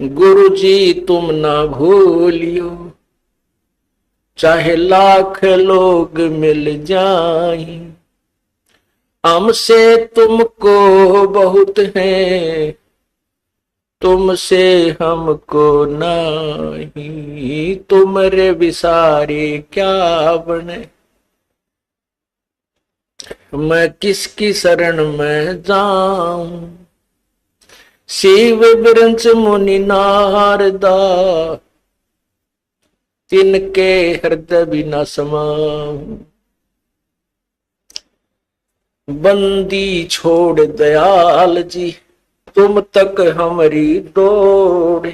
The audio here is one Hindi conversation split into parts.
गुरु जी तुम ना भूलियो, चाहे लाख लोग मिल जाएं, हमसे तुमको बहुत है, तुमसे हमको नहीं। तुमरे विसारे क्या बने, मैं किसकी शरण में जाऊं। शिव विरंच मुनि नारदा, तिनके हृदय बिना समाऊं। बंदी छोड़ दयाल जी, तुम तक हमारी दौड़।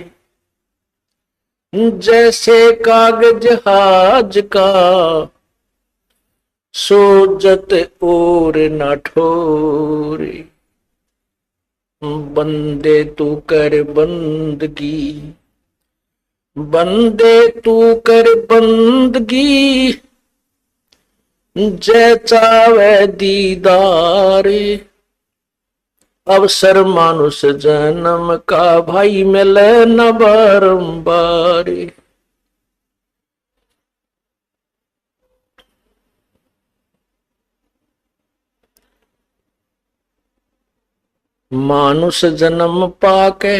जैसे कागज हाज का, सोजत और न ठोरे। बंदे तू कर बंदगी, बंदे तू कर बंदगी, जय चावे दीदार। अवसर मानुष जन्म का, भाई मिले न बारंबार। मानुष जन्म पाके,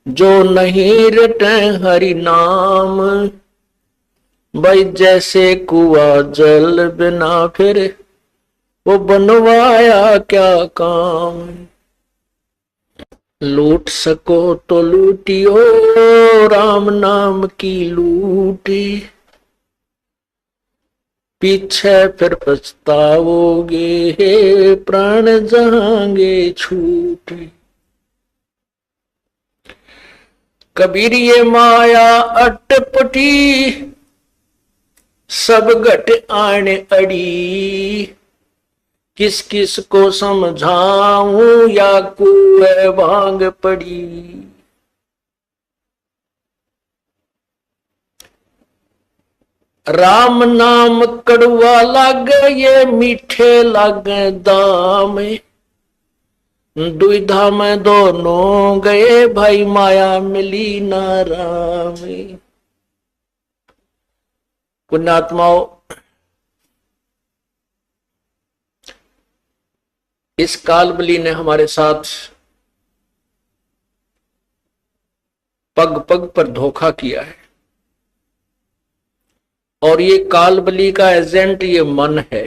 जो नहीं रटे हरि नाम। भाई जैसे कुआ जल बिना फिर, वो बनवाया क्या काम। लूट सको तो लूटियो, राम नाम की लूटी। पीछे फिर पछताओगे, प्राण जाएंगे छूटे। कबीर ये माया अटपटी, सब घट आने अड़ी। किस किस को समझाऊं, या कुएं भांग पड़ी। राम नाम कड़वा लागे, ये मीठे लागे दाम। दुविधा में दोनों गए, भाई माया मिली ना राम। पुण्यात्माओं, इस कालबली ने हमारे साथ पग पग पर धोखा किया है, और ये कालबली का एजेंट ये मन है।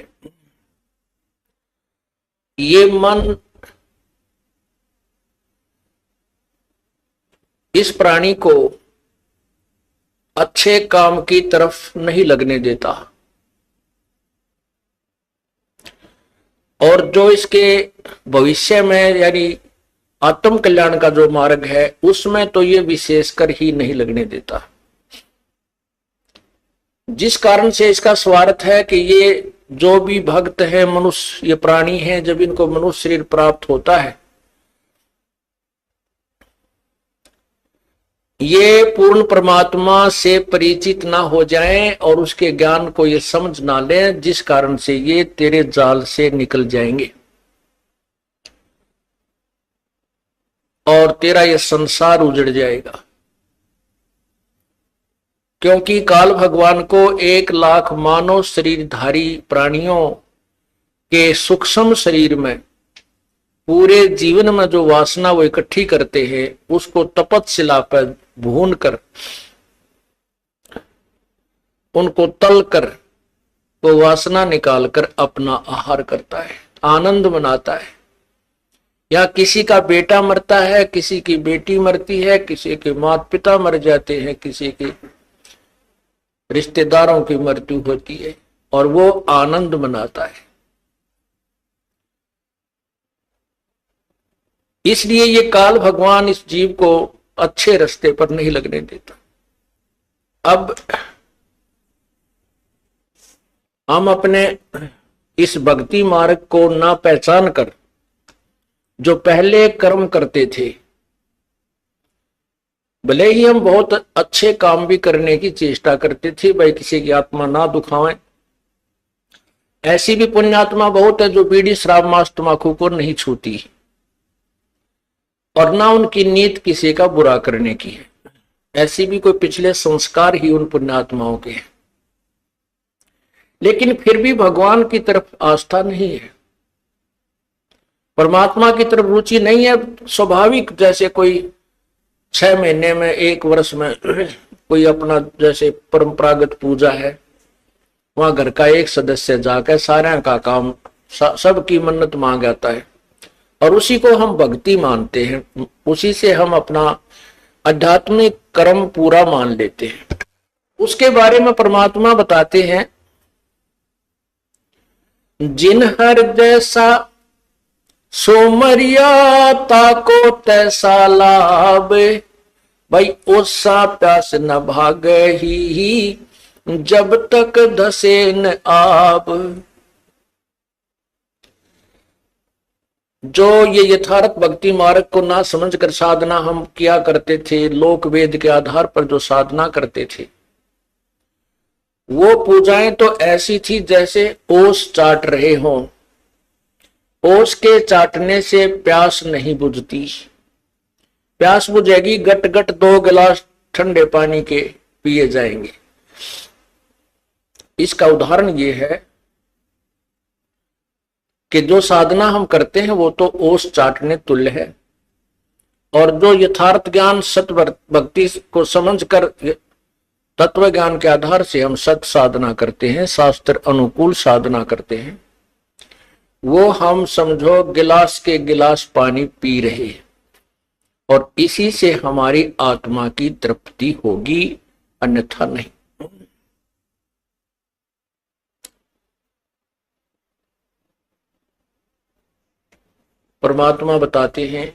ये मन इस प्राणी को अच्छे काम की तरफ नहीं लगने देता, और जो इसके भविष्य में यानी आत्म कल्याण का जो मार्ग है, उसमें तो ये विशेषकर ही नहीं लगने देता। जिस कारण से इसका स्वार्थ है कि ये जो भी भक्त है, मनुष्य ये प्राणी है, जब इनको मनुष्य शरीर प्राप्त होता है, ये पूर्ण परमात्मा से परिचित ना हो जाएं और उसके ज्ञान को ये समझ ना लें, जिस कारण से ये तेरे जाल से निकल जाएंगे और तेरा ये संसार उजड़ जाएगा। क्योंकि काल भगवान को 1,00,000 मानव शरीरधारी प्राणियों के सूक्ष्म शरीर में पूरे जीवन में जो वासना वो इकट्ठी करते हैं, उसको तपस्या पर भून कर, उनको तल कर, वो वासना निकाल कर अपना आहार करता है, आनंद मनाता है। या किसी का बेटा मरता है, किसी की बेटी मरती है, किसी के माता पिता मर जाते हैं, किसी के रिश्तेदारों की मृत्यु होती है, और वो आनंद मनाता है। इसलिए ये काल भगवान इस जीव को अच्छे रास्ते पर नहीं लगने देता। अब हम अपने इस भक्ति मार्ग को ना पहचान कर जो पहले कर्म करते थे, भले ही हम बहुत अच्छे काम भी करने की चेष्टा करते थे, भाई किसी की आत्मा ना दुखावें। ऐसी भी पुण्यात्मा बहुत है जो बीड़ी शराब मांस तंबाकू को नहीं छूती, और ना उनकी नीयत किसी का बुरा करने की है। ऐसी भी कोई पिछले संस्कार ही उन पुण्यात्माओं के हैं, लेकिन फिर भी भगवान की तरफ आस्था नहीं है, परमात्मा की तरफ रुचि नहीं है। स्वाभाविक जैसे कोई 6 महीने में 1 वर्ष में कोई अपना जैसे परंपरागत पूजा है, वहां घर का एक सदस्य जाकर सारे का काम सबकी मन्नत मांग आता है और उसी को हम भक्ति मानते हैं, उसी से हम अपना आध्यात्मिक कर्म पूरा मान लेते हैं। उसके बारे में परमात्मा बताते हैं, जिन हृदय सा सोमरिया ताको तैसा लाभ, भाई ओसा प्यास न भागे ही जब तक धसे न आब। जो ये यथार्थ भक्ति मार्ग को ना समझकर साधना हम किया करते थे, लोक वेद के आधार पर जो साधना करते थे, वो पूजाएं तो ऐसी थी जैसे ओस चाट रहे हों। ओस के चाटने से प्यास नहीं बुझती, प्यास बुझेगी गट गट 2 गिलास ठंडे पानी के पिए जाएंगे। इसका उदाहरण ये है कि जो साधना हम करते हैं वो तो ओस चाटने तुल्य है, और जो यथार्थ ज्ञान सत भक्ति को समझकर तत्व ज्ञान के आधार से हम सत साधना करते हैं, शास्त्र अनुकूल साधना करते हैं, वो हम समझो गिलास के गिलास पानी पी रहे हैं और इसी से हमारी आत्मा की तृप्ति होगी, अन्यथा नहीं। परमात्मा बताते हैं,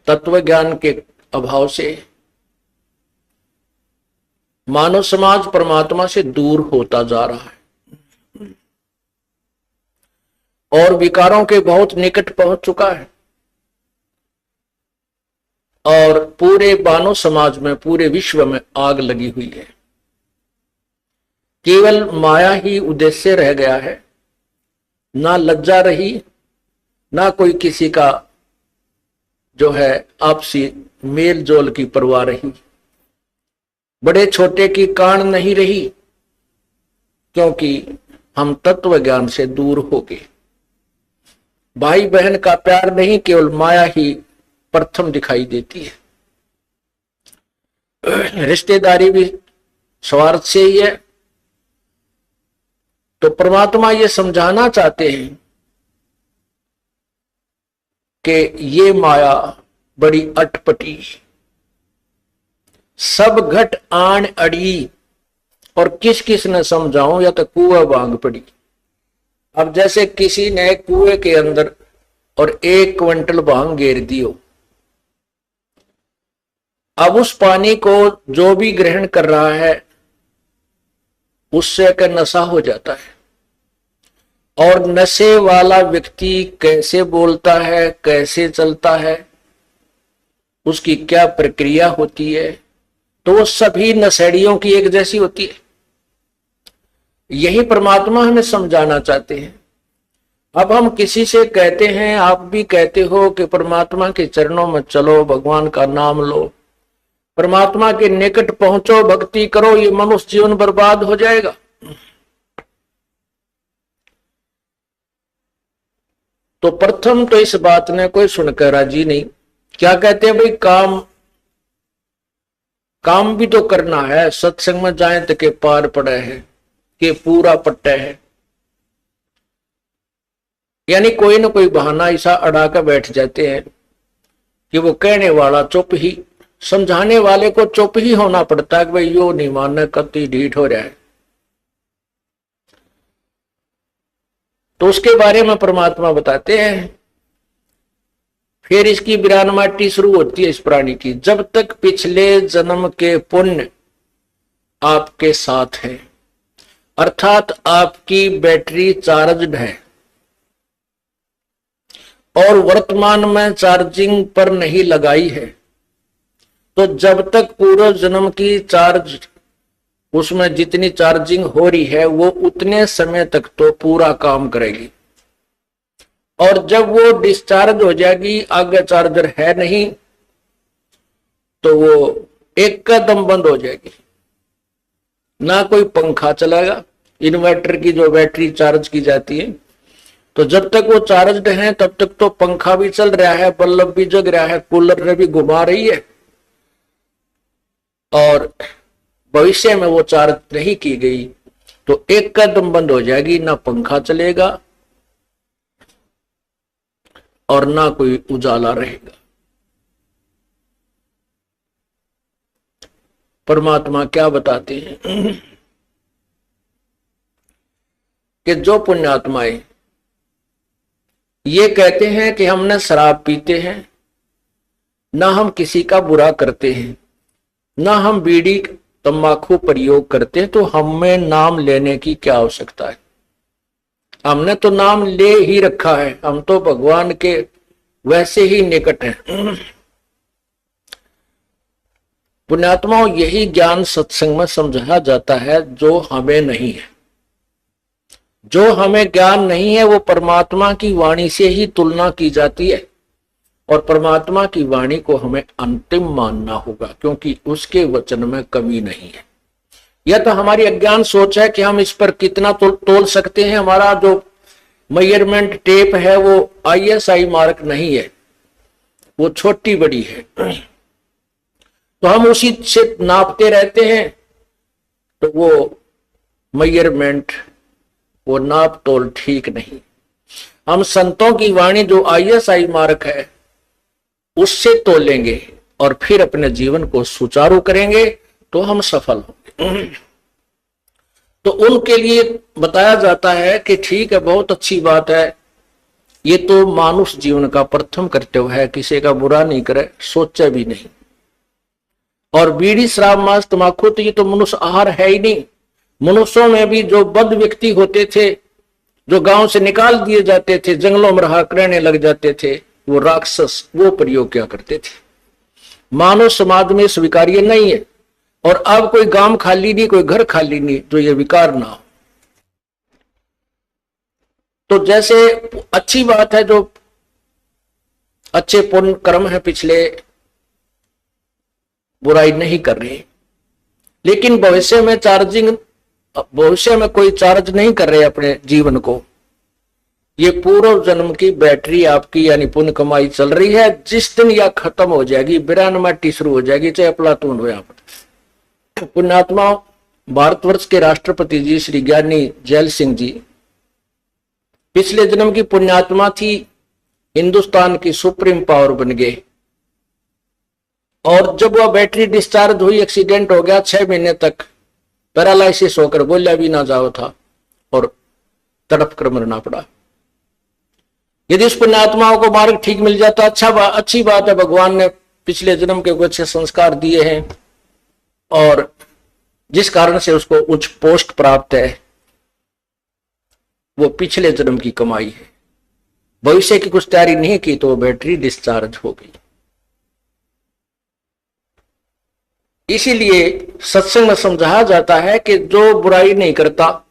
तत्व ज्ञान के अभाव से मानव समाज परमात्मा से दूर होता जा रहा है और विकारों के बहुत निकट पहुंच चुका है, और पूरे मानव समाज में, पूरे विश्व में आग लगी हुई है। केवल माया ही उद्देश्य रह गया है, ना लज्जा रही, ना कोई किसी का जो है आपसी मेल जोल की परवाह रही, बड़े छोटे की कान नहीं रही, क्योंकि हम तत्व ज्ञान से दूर हो गए। भाई बहन का प्यार नहीं, केवल माया ही प्रथम दिखाई देती है। रिश्तेदारी भी स्वार्थ से ही है। तो परमात्मा ये समझाना चाहते हैं कि ये माया बड़ी अटपटी, सब घट आन अड़ी, और किस किस ने समझाऊं, या तो कुआं बांग पड़ी। अब जैसे किसी ने कुएं के अंदर और 1 क्विंटल भांग घेर दियो, अब उस पानी को जो भी ग्रहण कर रहा है उससे का नशा हो जाता है। और नशे वाला व्यक्ति कैसे बोलता है, कैसे चलता है, उसकी क्या प्रक्रिया होती है, तो वो सभी नशेड़ियों की एक जैसी होती है। यही परमात्मा हमें समझाना चाहते हैं। अब हम किसी से कहते हैं, आप भी कहते हो कि परमात्मा के चरणों में चलो, भगवान का नाम लो, परमात्मा के निकट पहुंचो, भक्ति करो, ये मनुष्य जीवन बर्बाद हो जाएगा। तो प्रथम तो इस बात ने कोई सुनकर राजी नहीं। क्या कहते हैं भाई, काम भी तो करना है, सत्संग में जाए तो के पार पड़े है, के पूरा पट्टे है, यानी कोई ना कोई बहाना ऐसा अड़ा कर बैठ जाते हैं कि वो कहने वाला चुप ही, समझाने वाले को चुप ही होना पड़ता है कि भाई यो नहीं मानना, कति ढीठ हो रहा है। तो उसके बारे में परमात्मा बताते हैं, फिर इसकी विरानमाटी शुरू होती है इस प्राणी की। जब तक पिछले जन्म के पुण्य आपके साथ है, अर्थात आपकी बैटरी चार्जड है और वर्तमान में चार्जिंग पर नहीं लगाई है, तो जब तक पूर्व जन्म की चार्ज, उसमें जितनी चार्जिंग हो रही है वो उतने समय तक तो पूरा काम करेगी। और जब वो डिस्चार्ज हो जाएगी, आगे चार्जर है नहीं, तो वो एक कदम बंद हो जाएगी, ना कोई पंखा चलेगा। इन्वर्टर की जो बैटरी चार्ज की जाती है, तो जब तक वो चार्ज है तब तक तो पंखा भी चल रहा है, बल्ब भी जग रहा है, कूलर ने भी घुमा रही है। और भविष्य में वो चार्ज नहीं की गई तो एक कदम बंद हो जाएगी, ना पंखा चलेगा और ना कोई उजाला रहेगा। परमात्मा क्या बताते हैं कि जो पुण्यात्माएं ये कहते हैं कि हम न शराब पीते हैं, ना हम किसी का बुरा करते हैं, ना हम बीड़ी तंबाकू प्रयोग करते हैं, तो हमें नाम लेने की क्या आवश्यकता है? हमने तो नाम ले ही रखा है, हम तो भगवान के वैसे ही निकट हैं। पुण्यात्माओं, यही ज्ञान सत्संग में समझाया जाता है जो हमें नहीं है। जो हमें ज्ञान नहीं है वो परमात्मा की वाणी से ही तुलना की जाती है, और परमात्मा की वाणी को हमें अंतिम मानना होगा, क्योंकि उसके वचन में कमी नहीं है। यह तो हमारी अज्ञान सोच है कि हम इस पर कितना तोल सकते हैं। हमारा जो मेजरमेंट टेप है वो ISI मार्क नहीं है, वो छोटी बड़ी है, तो हम उसी से नापते रहते हैं। तो वो मेजरमेंट, वो नाप तोल ठीक नहीं। हम संतों की वाणी जो ISI मार्क है उससे तोलेंगे और फिर अपने जीवन को सुचारू करेंगे, तो हम सफल होंगे। तो उनके लिए बताया जाता है कि ठीक है, बहुत अच्छी बात है, ये तो मानुष जीवन का प्रथम कर्तव्य है, किसी का बुरा नहीं करे, सोचे भी नहीं। और बीड़ी शराब मांस तंबाकू तो ये तो मनुष्य आहार है ही नहीं। मनुष्यों में भी जो बद्ध व्यक्ति होते थे, जो गांव से निकाल दिए जाते थे, जंगलों में रहा रहने लग जाते थे, वो राक्षस वो प्रयोग क्या करते थे। मानव समाज में स्वीकार्य नहीं है। और अब कोई गांव खाली नहीं, कोई घर खाली नहीं जो ये विकार ना हो। तो जैसे अच्छी बात है, जो अच्छे पुण्य कर्म है पिछले, बुराई नहीं कर रहे, लेकिन भविष्य में कोई चार्ज नहीं कर रहे अपने जीवन को। ये पूर्व जन्म की बैटरी आपकी यानी पुण्य कमाई चल रही है। जिस दिन यह खत्म हो जाएगी, विरानमाटी शुरू हो जाएगी, चाहे अफलातून हो। यहाँ पर पुण्यात्मा भारतवर्ष के राष्ट्रपति जी श्री ज्ञानी जैल सिंह जी पिछले जन्म की पुण्यात्मा थी, हिंदुस्तान की सुप्रीम पावर बन गए। और जब वह बैटरी डिस्चार्ज हुई, एक्सीडेंट हो गया, 6 महीने तक पैरालाइसिस होकर बोला भी ना जाओ था और तड़प कर मरना पड़ा। यदि उस पुण्यात्माओं को मार्ग ठीक मिल जाता, अच्छी बात है, भगवान ने पिछले जन्म के कुछ अच्छे संस्कार दिए हैं और जिस कारण से उसको उच्च पोस्ट प्राप्त है, वो पिछले जन्म की कमाई है। भविष्य की कुछ तैयारी नहीं की तो वो बैटरी डिस्चार्ज हो गई। इसीलिए सत्संग में समझाया जाता है कि जो बुराई नहीं करता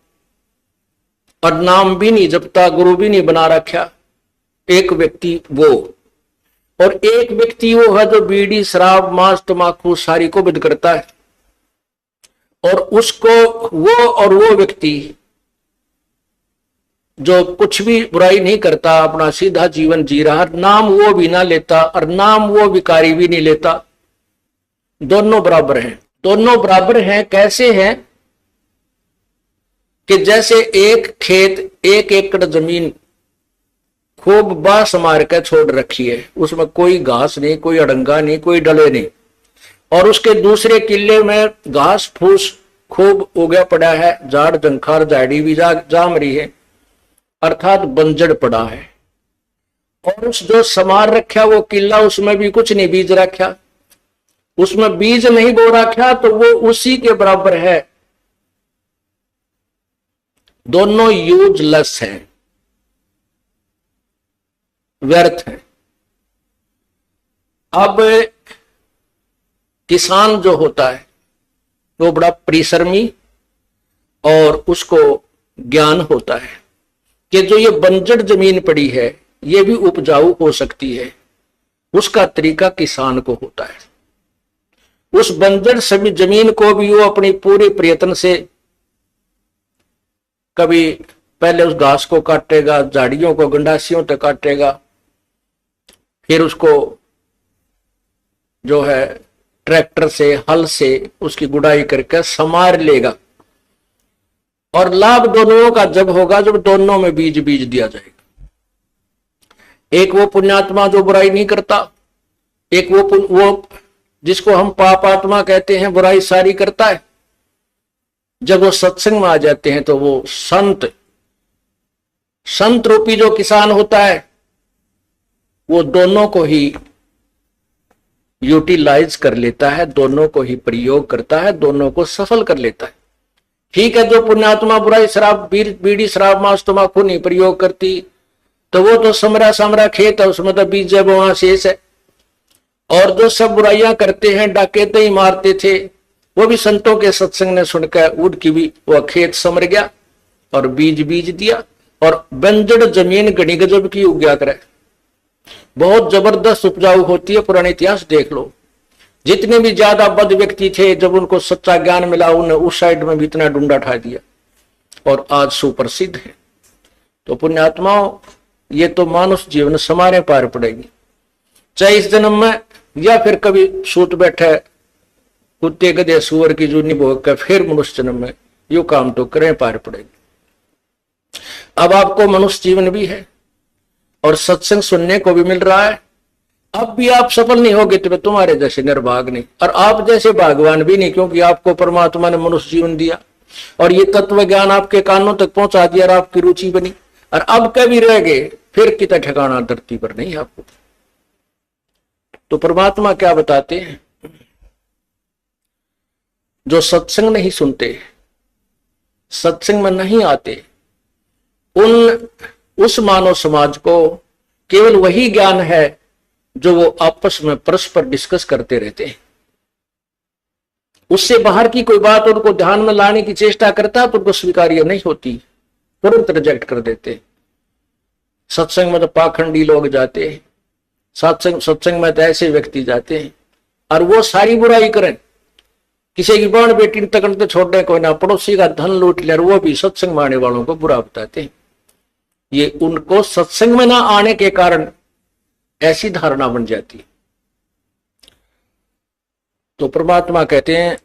और नाम भी नहीं जपता, गुरु भी नहीं बना रखा, एक व्यक्ति वो, और एक व्यक्ति वो है जो बीड़ी शराब मांस तंबाकू सारी को विद करता है। और उसको वो व्यक्ति जो कुछ भी बुराई नहीं करता, अपना सीधा जीवन जी रहा, नाम वो भी ना लेता और नाम वो विकारी भी नहीं लेता, दोनों बराबर हैं। दोनों बराबर हैं कैसे हैं कि जैसे एक खेत 1 एकड़ जमीन खूब बांस मार के छोड़ रखी है, उसमें कोई घास नहीं, कोई अड़ंगा नहीं, कोई डले नहीं, और उसके दूसरे किले में घास फूस खूब उगा पड़ा है, झाड़ जंखार झाड़ी भी जाम रही है, अर्थात बंजर पड़ा है। और उस जो समार रखा वो किला, उसमें भी कुछ नहीं बीज रखा, उसमें बीज नहीं बो रखा, तो वो उसी के बराबर है। दोनों यूजलेस हैं, व्यर्थ है। अब किसान जो होता है वो बड़ा परिश्रमी और उसको ज्ञान होता है कि जो ये बंजर जमीन पड़ी है ये भी उपजाऊ हो सकती है, उसका तरीका किसान को होता है। उस बंजर सभी जमीन को भी वो अपनी पूरे प्रयत्न से कभी पहले उस घास को काटेगा, झाड़ियों को गंडासियों तक काटेगा, फिर उसको जो है ट्रैक्टर से, हल से उसकी गुड़ाई करके संवार लेगा। और लाभ दोनों का जब होगा जब दोनों में बीज बीज दिया जाएगा। एक वो पुण्यात्मा जो बुराई नहीं करता, एक वो जिसको हम पापात्मा कहते हैं, बुराई सारी करता है। जब वो सत्संग में आ जाते हैं तो वो संत रूपी जो किसान होता है वो दोनों को ही यूटिलाइज कर लेता है, दोनों को ही प्रयोग करता है, दोनों को सफल कर लेता है। ठीक है, जो पुण्यात्मा बुराई, शराब, बीड़ी, शराब, मांस, तंबाकू नहीं प्रयोग करती तो वो तो समरा खेत है, उसमें तो बीज जब वहां शेष है। और जो सब बुराइयां करते हैं, डाकैते ही मारते थे, वो भी संतों के सत्संग ने सुनकर उनकी भी वह खेत समर गया और बीज बीज दिया। और बंजर जमीन घनी गजब की उग्या करे, बहुत जबरदस्त उपजाऊ होती है। पुराने इतिहास देख लो, जितने भी ज्यादा बद व्यक्ति थे, जब उनको सच्चा ज्ञान मिला उन्हें उस साइड में भी इतना डूंडा ठा दिया और आज सुप्रसिद्ध है। तो पुण्यात्माओं, ये तो मानुष जीवन समारे पार पड़ेगी, चाहे इस जन्म में या फिर कभी सूत बैठे कुत्ते गधे सुअर की जूनी भोग कर फिर मनुष्य जन्म में, यो काम तो करें पार पड़ेगी। अब आपको मनुष्य जीवन भी है और सत्संग सुनने को भी मिल रहा है। अब भी आप सफल नहीं होगे तो तुम्हारे जैसे निर्भाग नहीं, और आप जैसे भागवान भी नहीं, क्योंकि आपको परमात्मा ने मनुष्य जीवन दिया और ये तत्व ज्ञान आपके कानों तक पहुंचा दिया और आपकी रुचि बनी। और अब कभी रह गए फिर कितना ठिकाना धरती पर नहीं आपको। तो परमात्मा क्या बताते हैं, जो सत्संग नहीं सुनते, सत्संग में नहीं आते, उस मानव समाज को केवल वही ज्ञान है जो वो आपस में परस्पर डिस्कस करते रहते हैं। उससे बाहर की कोई बात उनको ध्यान में लाने की चेष्टा करता तो उनको स्वीकार्य नहीं होती, तुरंत रिजेक्ट कर देते। सत्संग में तो पाखंडी लोग जाते हैं, सत्संग में तो ऐसे व्यक्ति जाते हैं और वो सारी बुराई करें, किसी की बहन बेटी तक तो छोड़ने को ना, पड़ोसी का धन लूट ले, वो भी सत्संग में आने वालों को बुरा बताते हैं। ये उनको सत्संग में ना आने के कारण ऐसी धारणा बन जाती है। तो परमात्मा कहते हैं,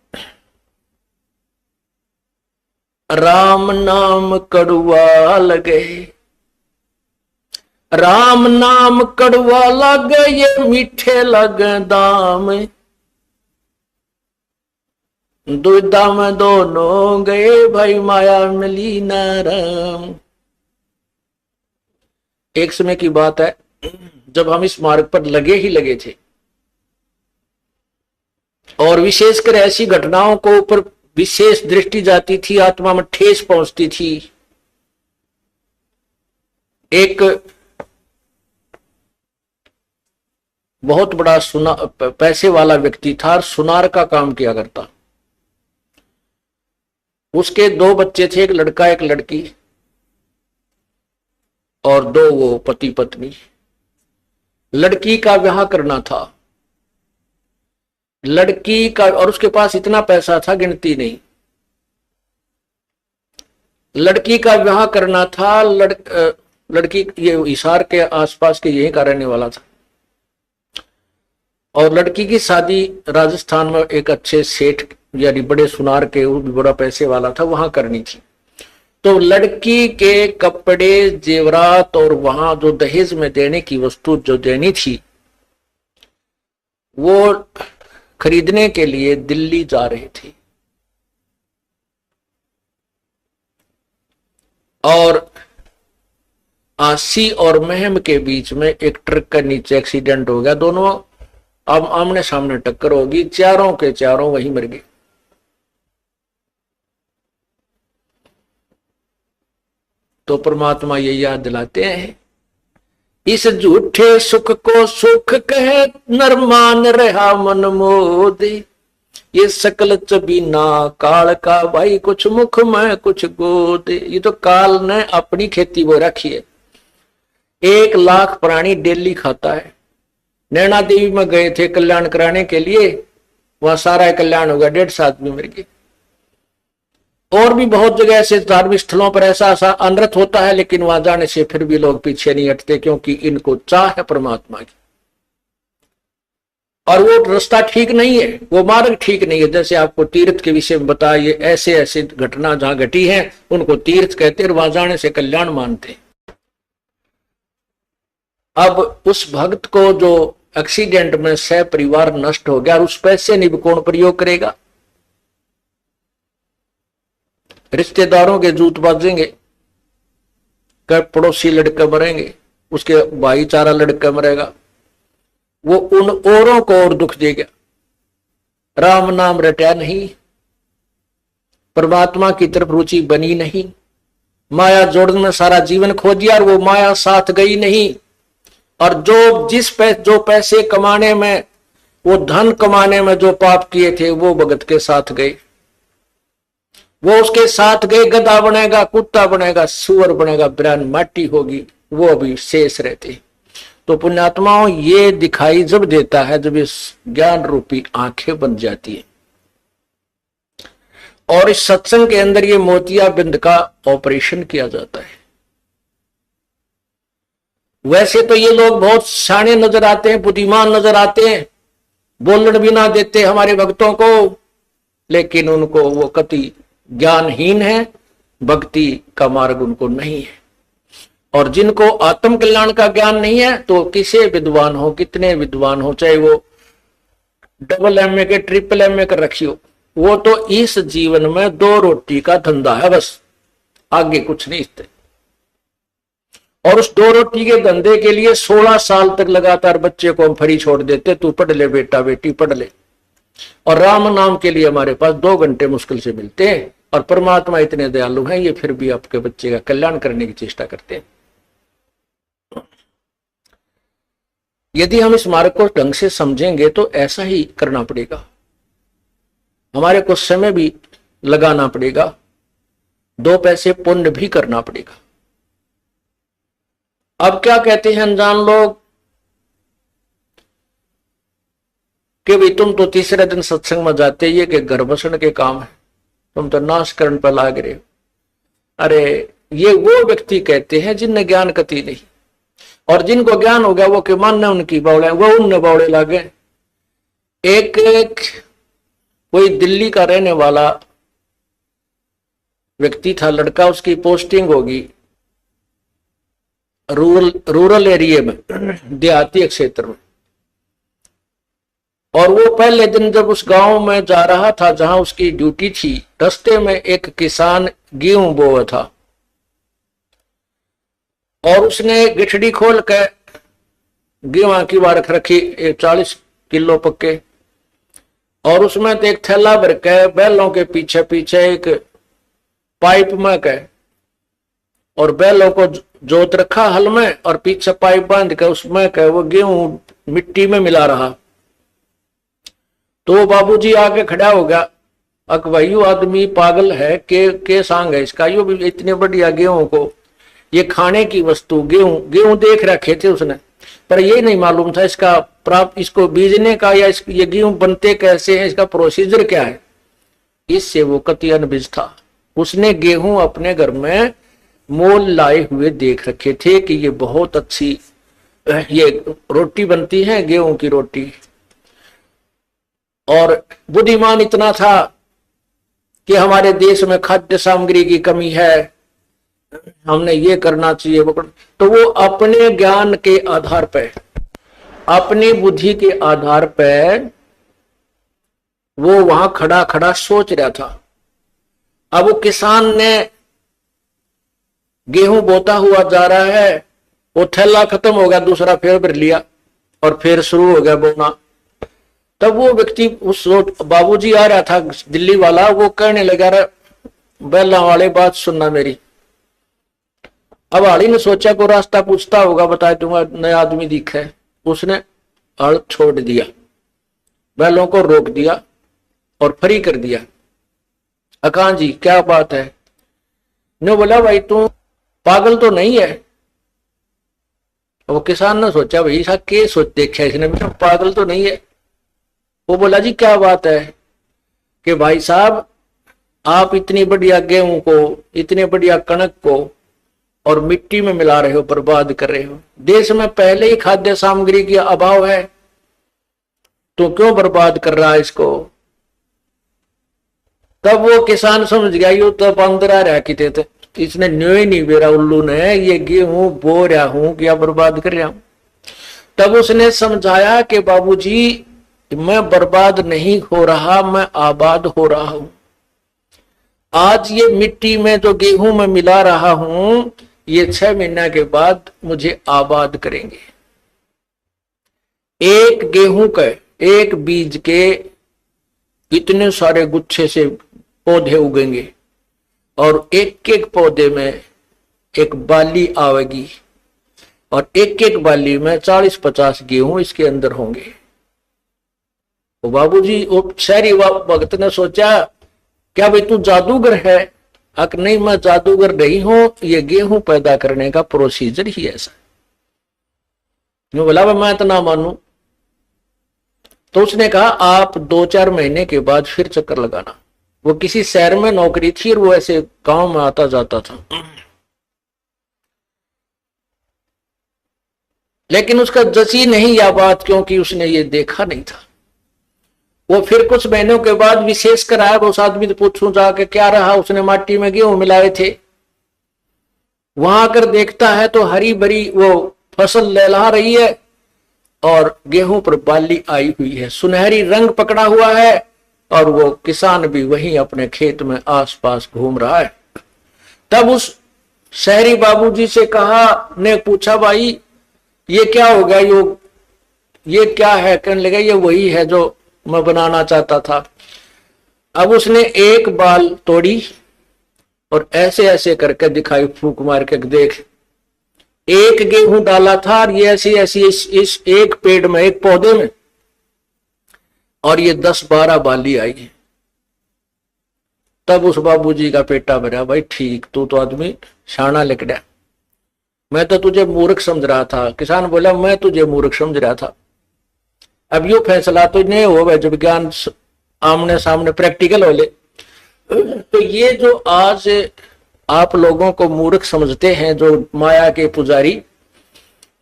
राम नाम कड़ुआ लगे, राम नाम कड़ुआ लगे, ये मीठे लगे दाम, दुविधा में दोनों गए, भाई माया मिली ना राम। एक समय की बात है, जब हम इस मार्ग पर लगे ही लगे थे और विशेषकर ऐसी घटनाओं को ऊपर विशेष दृष्टि जाती थी, आत्मा में ठेस पहुंचती थी। एक बहुत बड़ा पैसे वाला व्यक्ति था, सुनार का काम किया करता। उसके 2 बच्चे थे, एक लड़का एक लड़की, और 2 वो पति पत्नी। लड़की का ब्याह करना था, लड़की का, और उसके पास इतना पैसा था गिनती नहीं। लड़की का ब्याह करना था, लड़की ये हिसार के आसपास के यही का रहने वाला था, और लड़की की शादी राजस्थान में एक अच्छे सेठ यानी बड़े सुनार के, वो भी बड़ा पैसे वाला था, वहां करनी थी। तो लड़की के कपड़े, जेवरात और वहां जो दहेज में देने की वस्तु जो देनी थी वो खरीदने के लिए दिल्ली जा रहे थे। और आसी और महम के बीच में एक ट्रक के नीचे एक्सीडेंट हो गया, दोनों अब आमने सामने टक्कर होगी, चारों के चारों वहीं मर गए। तो परमात्मा ये याद दिलाते हैं, इस झूठे सुख को सुख कहे, नर मान रहा मन मोदे, ये सकल चबीना काल का, भाई कुछ मुख में कुछ गोदे। ये तो काल ने अपनी खेती वो रखी है। 1,00,000 प्राणी डेली खाता है। नैना देवी में गए थे कल्याण कराने के लिए, वहां सारा कल्याण होगा, 150 आदमी मर गए। और भी बहुत जगह ऐसे धार्मिक स्थलों पर ऐसा ऐसा अनर्थ होता है, लेकिन वहां जाने से फिर भी लोग पीछे नहीं हटते, क्योंकि इनको चाह है परमात्मा की। और वो रास्ता ठीक नहीं है, वो मार्ग ठीक नहीं है। जैसे आपको तीर्थ के विषय में बताइए, ऐसे ऐसे घटना जहां घटी है उनको तीर्थ कहते हैं, वहां जाने से कल्याण मानते हैं। अब उस भक्त को जो एक्सीडेंट में सह परिवार नष्ट हो गया, और उस पैसे नहीं कौन प्रयोग करेगा? रिश्तेदारों के जूत बाजेंगे, पड़ोसी लड़के मरेंगे, उसके भाईचारा लड़का मरेगा, वो उन औरों को और दुख देगा। राम नाम रटा नहीं, परमात्मा की तरफ रुचि बनी नहीं, माया जोड़ने में सारा जीवन खो दिया और वो माया साथ गई नहीं। और जो पैसे कमाने में, वो धन कमाने में जो पाप किए थे, वो भगत के साथ गए, वो उसके साथ गए। गधा बनेगा, कुत्ता बनेगा, सुअर बनेगा, बिरान माटी होगी, वो अभी शेष रहते। तो पुण्यात्माओं, ये दिखाई जब देता है जब इस ज्ञान रूपी आंखें बन जाती है। और इस सत्संग के अंदर ये मोतियाबिंद का ऑपरेशन किया जाता है। वैसे तो ये लोग बहुत शाणे नजर आते हैं, बुद्धिमान नजर आते हैं, बोलने भी ना देते हमारे भक्तों को, लेकिन उनको वो कति ज्ञानहीन है, भक्ति का मार्ग उनको नहीं है। और जिनको आत्म कल्याण का ज्ञान नहीं है, तो किसे विद्वान हो, कितने विद्वान हो, चाहे वो डबल MA के ट्रिपल MA कर रखी हो, वो तो इस जीवन में 2 रोटी का धंधा है बस, आगे कुछ नहीं इससे। और उस 2 रोटी के धंधे के लिए 16 साल तक लगातार बच्चे को हम फ्री छोड़ देते, तू पढ़ ले बेटा, बेटी पढ़ ले। और राम नाम के लिए हमारे पास 2 घंटे मुश्किल से मिलते हैं, और परमात्मा इतने दयालु हैं, ये फिर भी आपके बच्चे का कल्याण करने की चेष्टा करते हैं। यदि हम इस मार्ग को ढंग से समझेंगे तो ऐसा ही करना पड़ेगा, हमारे को समय भी लगाना पड़ेगा, 2 पैसे पुण्य भी करना पड़ेगा। अब क्या कहते हैं अनजान लोग कि भाई तुम तो तीसरे दिन सत्संग में जाते, ये कि घर बसण के काम है, तुम तो नाश करण पर लाग रहे हो। अरे ये वो व्यक्ति कहते हैं जिनने ज्ञान कति नहीं, और जिनको ज्ञान हो गया वो के मानने उनकी बौड़े, वो उनने बौड़े लागे। एक कोई दिल्ली का रहने वाला व्यक्ति था, लड़का, उसकी पोस्टिंग होगी रूरल एरिया में, देहाती क्षेत्र में। और वो पहले दिन जब उस गांव में जा रहा था जहां उसकी ड्यूटी थी, रास्ते में एक किसान गेहूं बोया था, और उसने गिठड़ी खोल के गेहूं की बारख रखी, 40 किलो पक्के, और उसमें तो एक थैला भर के बैलों के पीछे पीछे एक पाइप में के, और बैलों को जोत रखा हल में, और पीछे पाइप बांध के उसमें के वो गेहूं मिट्टी में मिला रहा। तो वो बाबूजी आके खड़ा हो गया, अक भाई यू आदमी पागल है के सांग है इसका, यो भी इतने बढ़िया गेहूं को, ये खाने की वस्तु गेहूं देख रखे थे उसने, पर ये नहीं मालूम था इसका प्राप्त, इसको बीजने का या ये गेहूं बनते कैसे हैं, इसका प्रोसीजर क्या है। इससे वो कति अनभिज था। उसने गेहूं अपने घर में मोल लाए हुए देख रखे थे कि ये बहुत अच्छी ये रोटी बनती है, गेहूं की रोटी। और बुद्धिमान इतना था कि हमारे देश में खाद्य सामग्री की कमी है, हमने ये करना चाहिए, वो तो वो अपने ज्ञान के आधार पर, अपनी बुद्धि के आधार पर वो वहां खड़ा खड़ा सोच रहा था। अब वो किसान ने गेहूं बोता हुआ जा रहा है, वो थैला खत्म हो गया, दूसरा फिर भर लिया और फिर शुरू हो गया बोना। तब वो व्यक्ति, उस बाबूजी आ रहा था दिल्ली वाला, वो कहने लगा, बैला वाले बात सुनना मेरी। अब हाड़ी ने सोचा को रास्ता पूछता होगा, बताए तुम्हारा नया आदमी दिखा है। उसने हल छोड़ दिया, बैलों को रोक दिया और फ्री कर दिया। अकान जी क्या बात है? ने बोला भाई तू पागल तो नहीं है? वो किसान ने सोचा भाई ऐसा क्या सोच देखा इसने, पागल तो नहीं है। वो बोला जी क्या बात है कि भाई साहब आप इतनी बढ़िया गेहूं को, इतने बढ़िया कणक को और मिट्टी में मिला रहे हो, बर्बाद कर रहे हो। देश में पहले ही खाद्य सामग्री की अभाव है, तो क्यों बर्बाद कर रहा है इसको। तब वो किसान समझ गया यो तो अंदर रहा कि थे, इसने न्यो ही नहीं बेरा उल्लू ने, ये गेहूं बो रहा हूं क्या बर्बाद कर रहा हूं। तब उसने समझाया कि बाबूजी मैं बर्बाद नहीं हो रहा, मैं आबाद हो रहा हूं। आज ये मिट्टी में जो गेहूं में मिला रहा हूं, ये 6 महीने के बाद मुझे आबाद करेंगे। एक गेहूं के, एक बीज के इतने सारे गुच्छे से पौधे उगेंगे और एक एक पौधे में एक बाली आवेगी और एक एक बाली में 40-50 गेहूं इसके अंदर होंगे। तो बाबूजी वो शहरी भक्त ने सोचा क्या भाई तू जादूगर है। अक नहीं, मैं जादूगर नहीं हूं, ये गेहूं पैदा करने का प्रोसीजर ही ऐसा। मैं बोला मैं तो ना मानू। तो उसने कहा आप 2-4 महीने के बाद फिर चक्कर लगाना। वो किसी शहर में नौकरी थी और वो ऐसे गांव में आता जाता था, लेकिन उसका जची नहीं यह बात, क्योंकि उसने ये देखा नहीं था। वो फिर कुछ महीनों के बाद विशेष कर आया, उस आदमी से पूछूं जाके क्या रहा, उसने माटी में गेहूं मिलाए थे। वहां आकर देखता है तो हरी भरी वो फसल लहला रही है और गेहूं पर बाली आई हुई है, सुनहरी रंग पकड़ा हुआ है और वो किसान भी वहीं अपने खेत में आसपास घूम रहा है। तब उस शहरी बाबूजी से कहा, ने पूछा भाई ये क्या हो गया, ये क्या है। कहने लगा ये वही है जो मैं बनाना चाहता था। अब उसने एक बाल तोड़ी और ऐसे ऐसे करके दिखाई, फूंक मार के देख, एक गेहूं डाला था और ये ऐसी ऐसी इस एक पेड़ में, एक पौधे में, और ये 10-12 बाली आई है। तब उस बाबूजी का पेटा भरा, भाई ठीक, तू तो आदमी शाना लिकड़ा, मैं तो तुझे मूर्ख समझ रहा था। किसान बोला मैं तुझे मूर्ख समझ रहा था। अब यो फैसला तो नहीं हो जब विज्ञान आमने सामने प्रैक्टिकल हो ले। तो ये जो आज आप लोगों को मूर्ख समझते हैं, जो माया के पुजारी,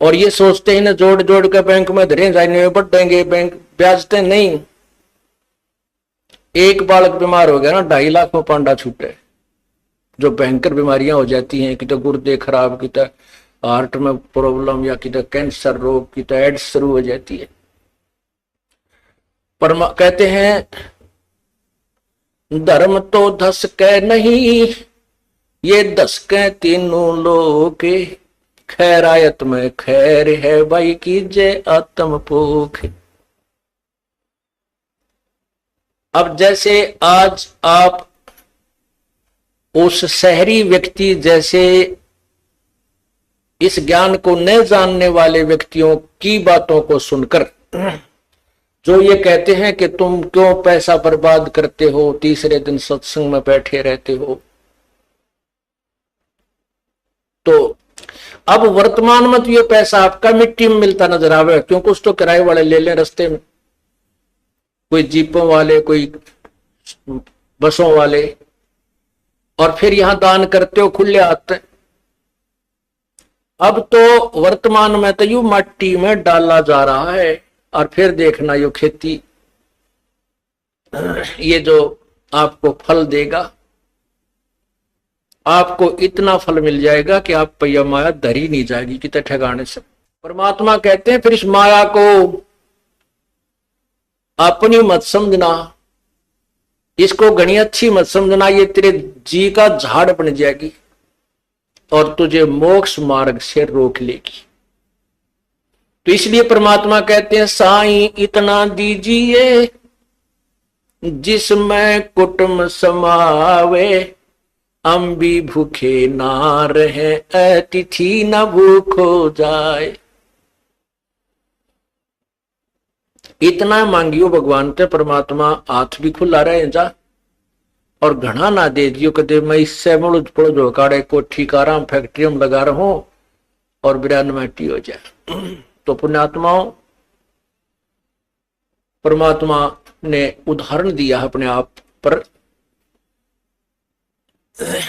और ये सोचते हैं ना जोड़ जोड़ के बैंक में धरे जाने बढ़ देंगे, बैंक ब्याजते नहीं। एक बालक बीमार हो गया ना, 2.5 लाख में पांडा छूटे। जो भयंकर बीमारियां हो जाती हैं, कि तो गुर्दे खराब, कि तो हार्ट में प्रॉब्लम, या कि तो कैंसर रोग, कि तो एड्स शुरू हो जाती है। पर कहते हैं धर्म तो धस के नहीं, ये धस के तीनों लोग, खैरायत में खैर है भाई कीजिए आत्म पोख। अब जैसे आज आप उस शहरी व्यक्ति जैसे इस ज्ञान को न जानने वाले व्यक्तियों की बातों को सुनकर जो ये कहते हैं कि तुम क्यों पैसा बर्बाद करते हो, तीसरे दिन सत्संग में बैठे रहते हो, तो अब वर्तमान में तो ये पैसा आपका मिट्टी में मिलता नजर आवे, क्यों कुछ तो किराए वाले ले लें रास्ते में, कोई जीपों वाले, कोई बसों वाले, और फिर यहां दान करते हो खुले हाथ। अब तो वर्तमान में तो यू मिट्टी में डाला जा रहा है, और फिर देखना यो खेती, ये जो आपको फल देगा, आपको इतना फल मिल जाएगा कि आप पैया माया धरी नहीं जाएगी कितने ठिकाने से। परमात्मा कहते हैं फिर इस माया को अपनी मत समझना, इसको घनी अच्छी मत समझना, ये तेरे जी का झाड़ बन जाएगी और तुझे मोक्ष मार्ग से रोक लेगी। तो इसलिए परमात्मा कहते हैं साईं इतना दीजिए जिसमें कुटुंब समावे, हम भी भूखे ना रहे अतिथि न भूख हो जाए। इतना मांगियो भगवान से, परमात्मा हाथ भी खुला रहे जा, और घना ना दे दियो कदे मैं इससे मुड़ पड़ो काड़े कोठी कारा फैक्ट्री में लगा रहा हूं और बिरान माटी हो जाए। तो पुण्यात्माओं, परमात्मा ने उदाहरण दिया अपने आप पर।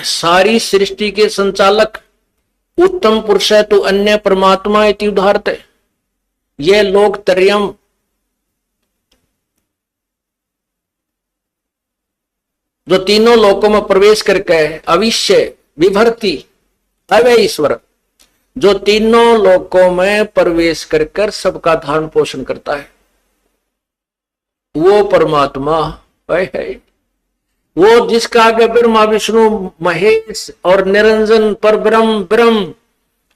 सारी सृष्टि के संचालक उत्तम पुरुष है तो अन्य परमात्मा इति उदाहरते। ये लोक त्रयम् जो तीनों लोकों में प्रवेश करके अविश्य विभर्ति अव्यय ईश्वर, जो तीनों लोकों में प्रवेश कर सबका धारण पोषण करता है, वो परमात्मा है। वो जिसका आगे ब्रह्मा विष्णु महेश और निरंजन पर ब्रह्म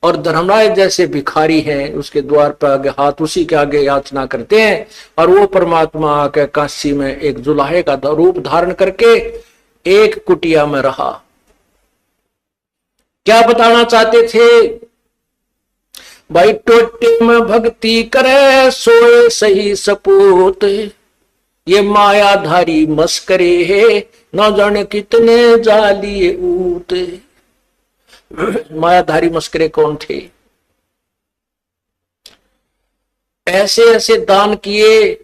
और धर्मराज जैसे भिखारी हैं, उसके द्वार पर आगे हाथ उसी के आगे याचना करते हैं। और वो परमात्मा आके काशी में एक जुलाहे का रूप धारण करके एक कुटिया में रहा। क्या बताना चाहते थे भाई? टोटे में भक्ति करे सोए सही सपूत, ये मायाधारी मस्करे है न जाने कितने जालिए ऊत। मायाधारी मस्करे कौन थे? ऐसे ऐसे दान किए,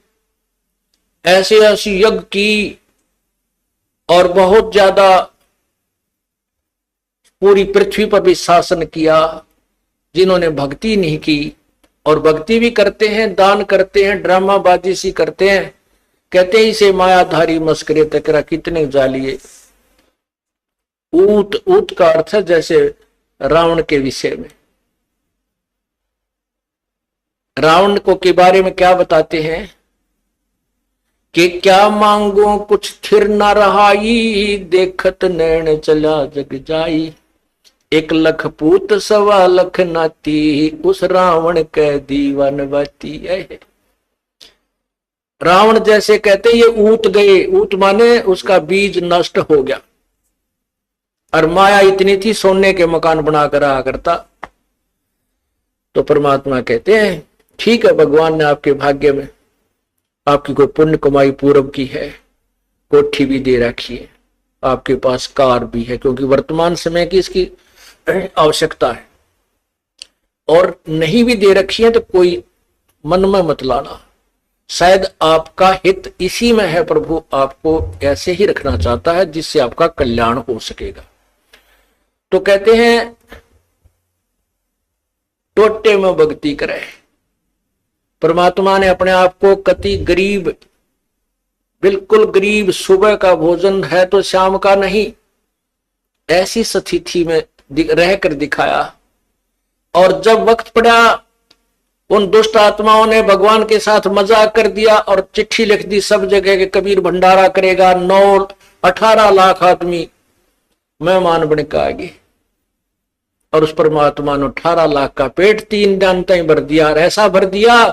ऐसे ऐसी यज्ञ की और बहुत ज्यादा पूरी पृथ्वी पर भी शासन किया, जिन्होंने भक्ति नहीं की। और भक्ति भी करते हैं, दान करते हैं, ड्रामाबाजी सी करते हैं, कहते हैं इसे मायाधारी मस्करे तकरा कितने जालिए। ऊत का अर्थ है जैसे रावण के विषय में। रावण को के बारे में क्या बताते हैं कि क्या मांगो कुछ थिर न रहाई, देखत नैन चला जग जाई, 1 लाख पूत 1.25 लाख नाती, उस रावण के दीवान बाती है। रावण जैसे कहते ये ऊत गए, ऊत माने उसका बीज नष्ट हो गया। और माया इतनी थी सोने के मकान बनाकर रहा करता। तो परमात्मा कहते हैं ठीक है, भगवान ने आपके भाग्य में आपकी कोई पुण्य कमाई पूर्व की है, कोठी भी दे रखी है, आपके पास कार भी है, क्योंकि वर्तमान समय की इसकी आवश्यकता है। और नहीं भी दे रखी है तो कोई मन में मत लाना, शायद आपका हित इसी में है। प्रभु आपको ऐसे ही रखना चाहता है जिससे आपका कल्याण हो सकेगा। तो कहते हैं टोटे में भक्ति करे। परमात्मा ने अपने आप को कति गरीब, बिल्कुल गरीब, सुबह का भोजन है तो शाम का नहीं, ऐसी स्थिति में रहकर दिखाया। और जब वक्त पड़ा उन दुष्ट आत्माओं ने भगवान के साथ मजाक कर दिया और चिट्ठी लिख दी सब जगह के कबीर भंडारा करेगा, 18 लाख आदमी मेहमान बन के आगे। और उस परमात्मा ने 18 लाख का पेट 3 दिन तक भर दिया। और ऐसा भर दिया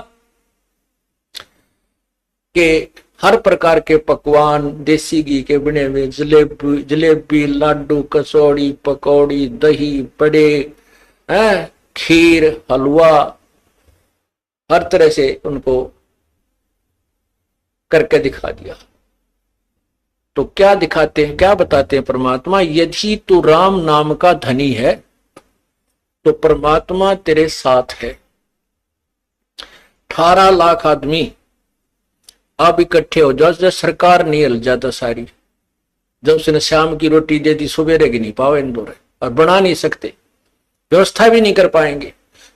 कि हर प्रकार के पकवान, देसी घी के बने हुए जलेबी, लाडू, कसौड़ी, पकौड़ी, दही, बड़े, खीर, हलवा, हर तरह से उनको करके दिखा दिया। तो क्या दिखाते हैं, क्या बताते हैं परमात्मा? यदि तू राम नाम का धनी है तो परमात्मा तेरे साथ है। 18 लाख आदमी अब इकट्ठे हो जाओ, जब सरकार नहीं हिल जाता सारी, जब उसने शाम की रोटी दे दी सवेरे की नहीं पावे इंदौर, और बना नहीं सकते, व्यवस्था भी नहीं कर पाएंगे।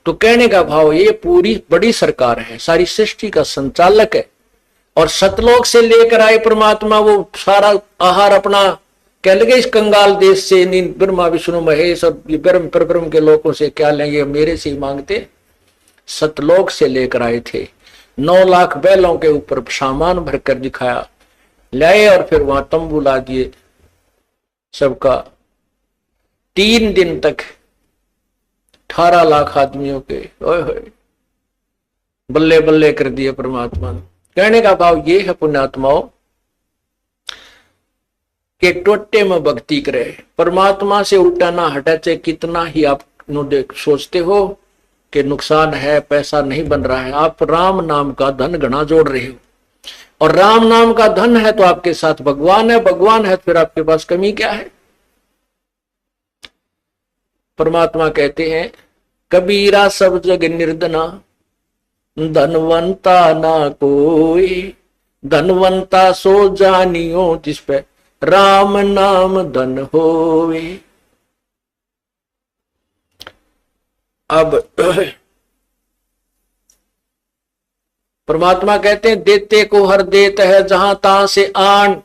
तो कहने का भाव ये पूरी बड़ी सरकार है, सारी सृष्टि का संचालक है। और सतलोक से लेकर आए परमात्मा वो सारा आहार अपना कह लगे इस कंगाल देश से, ब्रह्मा विष्णु महेश और ब्रह्म पर ब्रह्म के लोगों से क्या लेंगे, मेरे से ही मांगते। सतलोक से लेकर आए थे, 9 लाख बैलों के ऊपर सामान भरकर दिखाया, लाए और फिर वहां तंबू ला दिए सबका। 3 दिन तक 18 लाख आदमियों के ओए होए बल्ले बल्ले कर दिए परमात्मा ने। कहने का भाव ये है पुण्यात्माओं कि टोटे में भक्ति करे, परमात्मा से उल्टा ना हटा। चाहे कितना ही आप सोचते हो कि नुकसान है, पैसा नहीं बन रहा है, आप राम नाम का धन घना जोड़ रहे हो। और राम नाम का धन है तो आपके साथ भगवान है, भगवान है तो फिर आपके पास कमी क्या है? परमात्मा कहते हैं कबीरा सब जग निर्धना, धनवंता ना कोई। धनवंता सो जानियो जिस पे राम नाम धन होवे। अब परमात्मा कहते हैं देते को हर देत है जहां तहां से आन,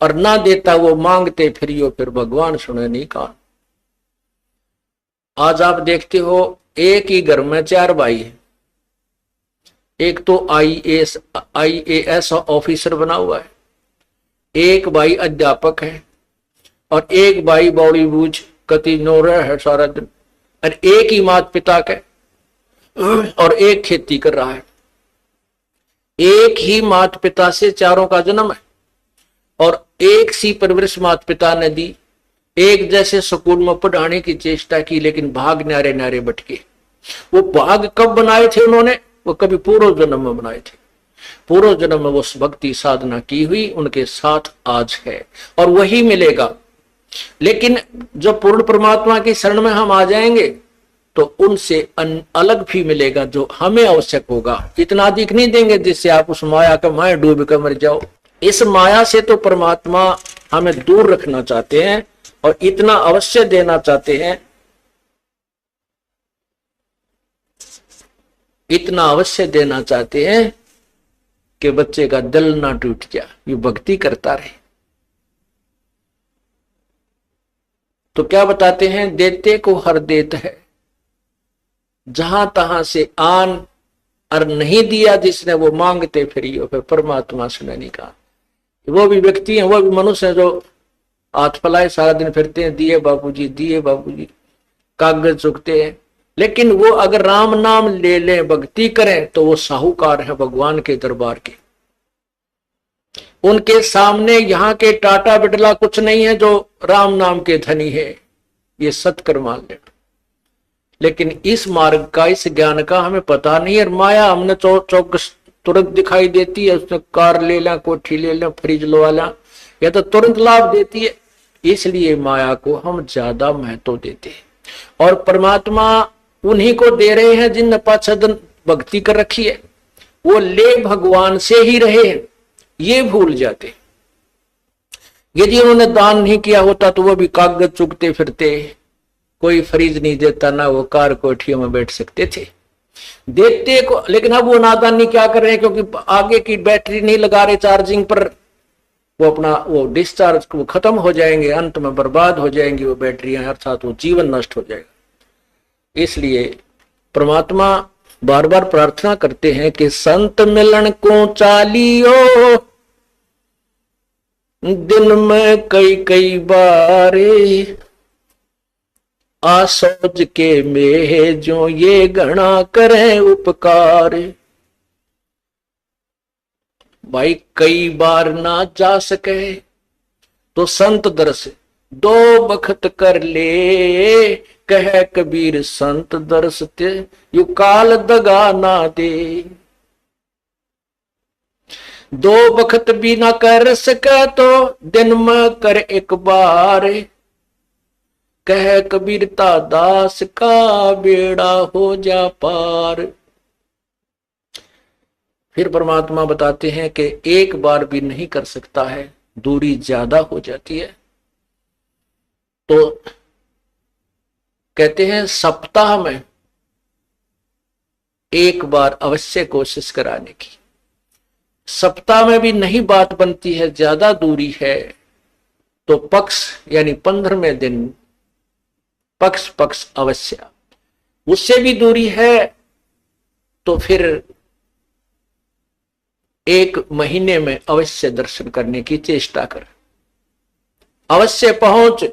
और ना देता वो मांगते फिरियो फिर भगवान सुने नहीं कान। आज आप देखते हो एक ही घर में 4 भाई है। एक तो आईएएस ऑफिसर बना हुआ है, एक भाई अध्यापक है, और एक भाई बॉलीवुड कति नोरा है सारा दिन, और एक ही माता पिता के और एक खेती कर रहा है। एक ही माता पिता से चारों का जन्म है और एक सी परवरिश माता पिता ने दी। एक जैसे स्कूल में पढ़ाने की चेष्टा की, लेकिन भाग न्यारे न्यारे बटके। वो भाग कब बनाए थे उन्होंने? वो कभी पूर्व जन्म में बनाए थे। पूर्व जन्म में वो भक्ति साधना की हुई, उनके साथ आज है और वही मिलेगा। लेकिन जब पूर्ण परमात्मा की शरण में हम आ जाएंगे तो उनसे अलग भी मिलेगा जो हमें आवश्यक होगा। इतना अधिक नहीं देंगे जिससे आप उस माया का माया डूब कर मर जाओ। इस माया से तो परमात्मा हमें दूर रखना चाहते हैं और इतना अवश्य देना चाहते हैं, इतना अवश्य देना चाहते हैं कि बच्चे का दिल ना टूट जाए, ये भक्ति करता रहे। तो क्या बताते हैं? देते को हर देत है जहां तहां से आन, और नहीं दिया जिसने वो मांगते फिरियो फिर परमात्मा सुने नहीं कहा। वो भी व्यक्ति हैं, वो भी मनुष्य हैं जो हाथ फैलाए सारा दिन फिरते हैं, दिए बापूजी दिए बापूजी, कागज चुकते हैं। लेकिन वो अगर राम नाम ले लें, भक्ति करें, तो वो साहूकार है भगवान के दरबार के। उनके सामने यहाँ के टाटा बिरला कुछ नहीं है जो राम नाम के धनी है, ये सत्कर मान लेना। लेकिन इस मार्ग का, इस ज्ञान का हमें पता नहीं है। माया हमने चौक तुरंत दिखाई देती है, उसने कार ले लें, कोठी ले लें, फ्रिज लगा लें, या तो तुरंत लाभ देती है। इसलिए माया को हम ज्यादा महत्व देते हैं और परमात्मा उन्हीं को दे रहे हैं जिन पाछदन भक्ति कर रखी है। वो ले भगवान से ही रहे हैं, ये भूल जाते। यदि उन्होंने दान नहीं किया होता तो वो भी कागज चुगते फिरते, कोई फ्रिज नहीं देता ना वो कार कोठियों में बैठ सकते थे। देते को, लेकिन अब वो नादानी क्या कर रहे हैं, क्योंकि आगे की बैटरी नहीं लगा रहे चार्जिंग पर, वो अपना वो डिस्चार्ज वो खत्म हो जाएंगे, अंत में बर्बाद हो जाएंगी वो बैटरियां, अर्थात वो जीवन नष्ट हो जाएगा। इसलिए परमात्मा बार बार प्रार्थना करते हैं कि संत मिलन को चालियो, दिन में कई कई बारे, आसोज के में जो ये गणा करें उपकार। भाई कई बार ना जा सके तो संत दर्श 2 बखत कर ले, कह कबीर संत दर्श ते यू काल दगा ना दे। 2 बखत भी ना कर सके तो दिन में कर एक बार, कह कबीरता दास का बेड़ा हो जा पार। फिर परमात्मा बताते हैं कि एक बार भी नहीं कर सकता है, दूरी ज्यादा हो जाती है। तो कहते हैं सप्ताह में एक बार अवश्य कोशिश कराने की। सप्ताह में भी नहीं बात बनती है, ज्यादा दूरी है, तो पक्ष यानी 15वें दिन पक्ष अवश्य। उससे भी दूरी है तो फिर 1 महीने में अवश्य दर्शन करने की चेष्टा कर, अवश्य पहुंच।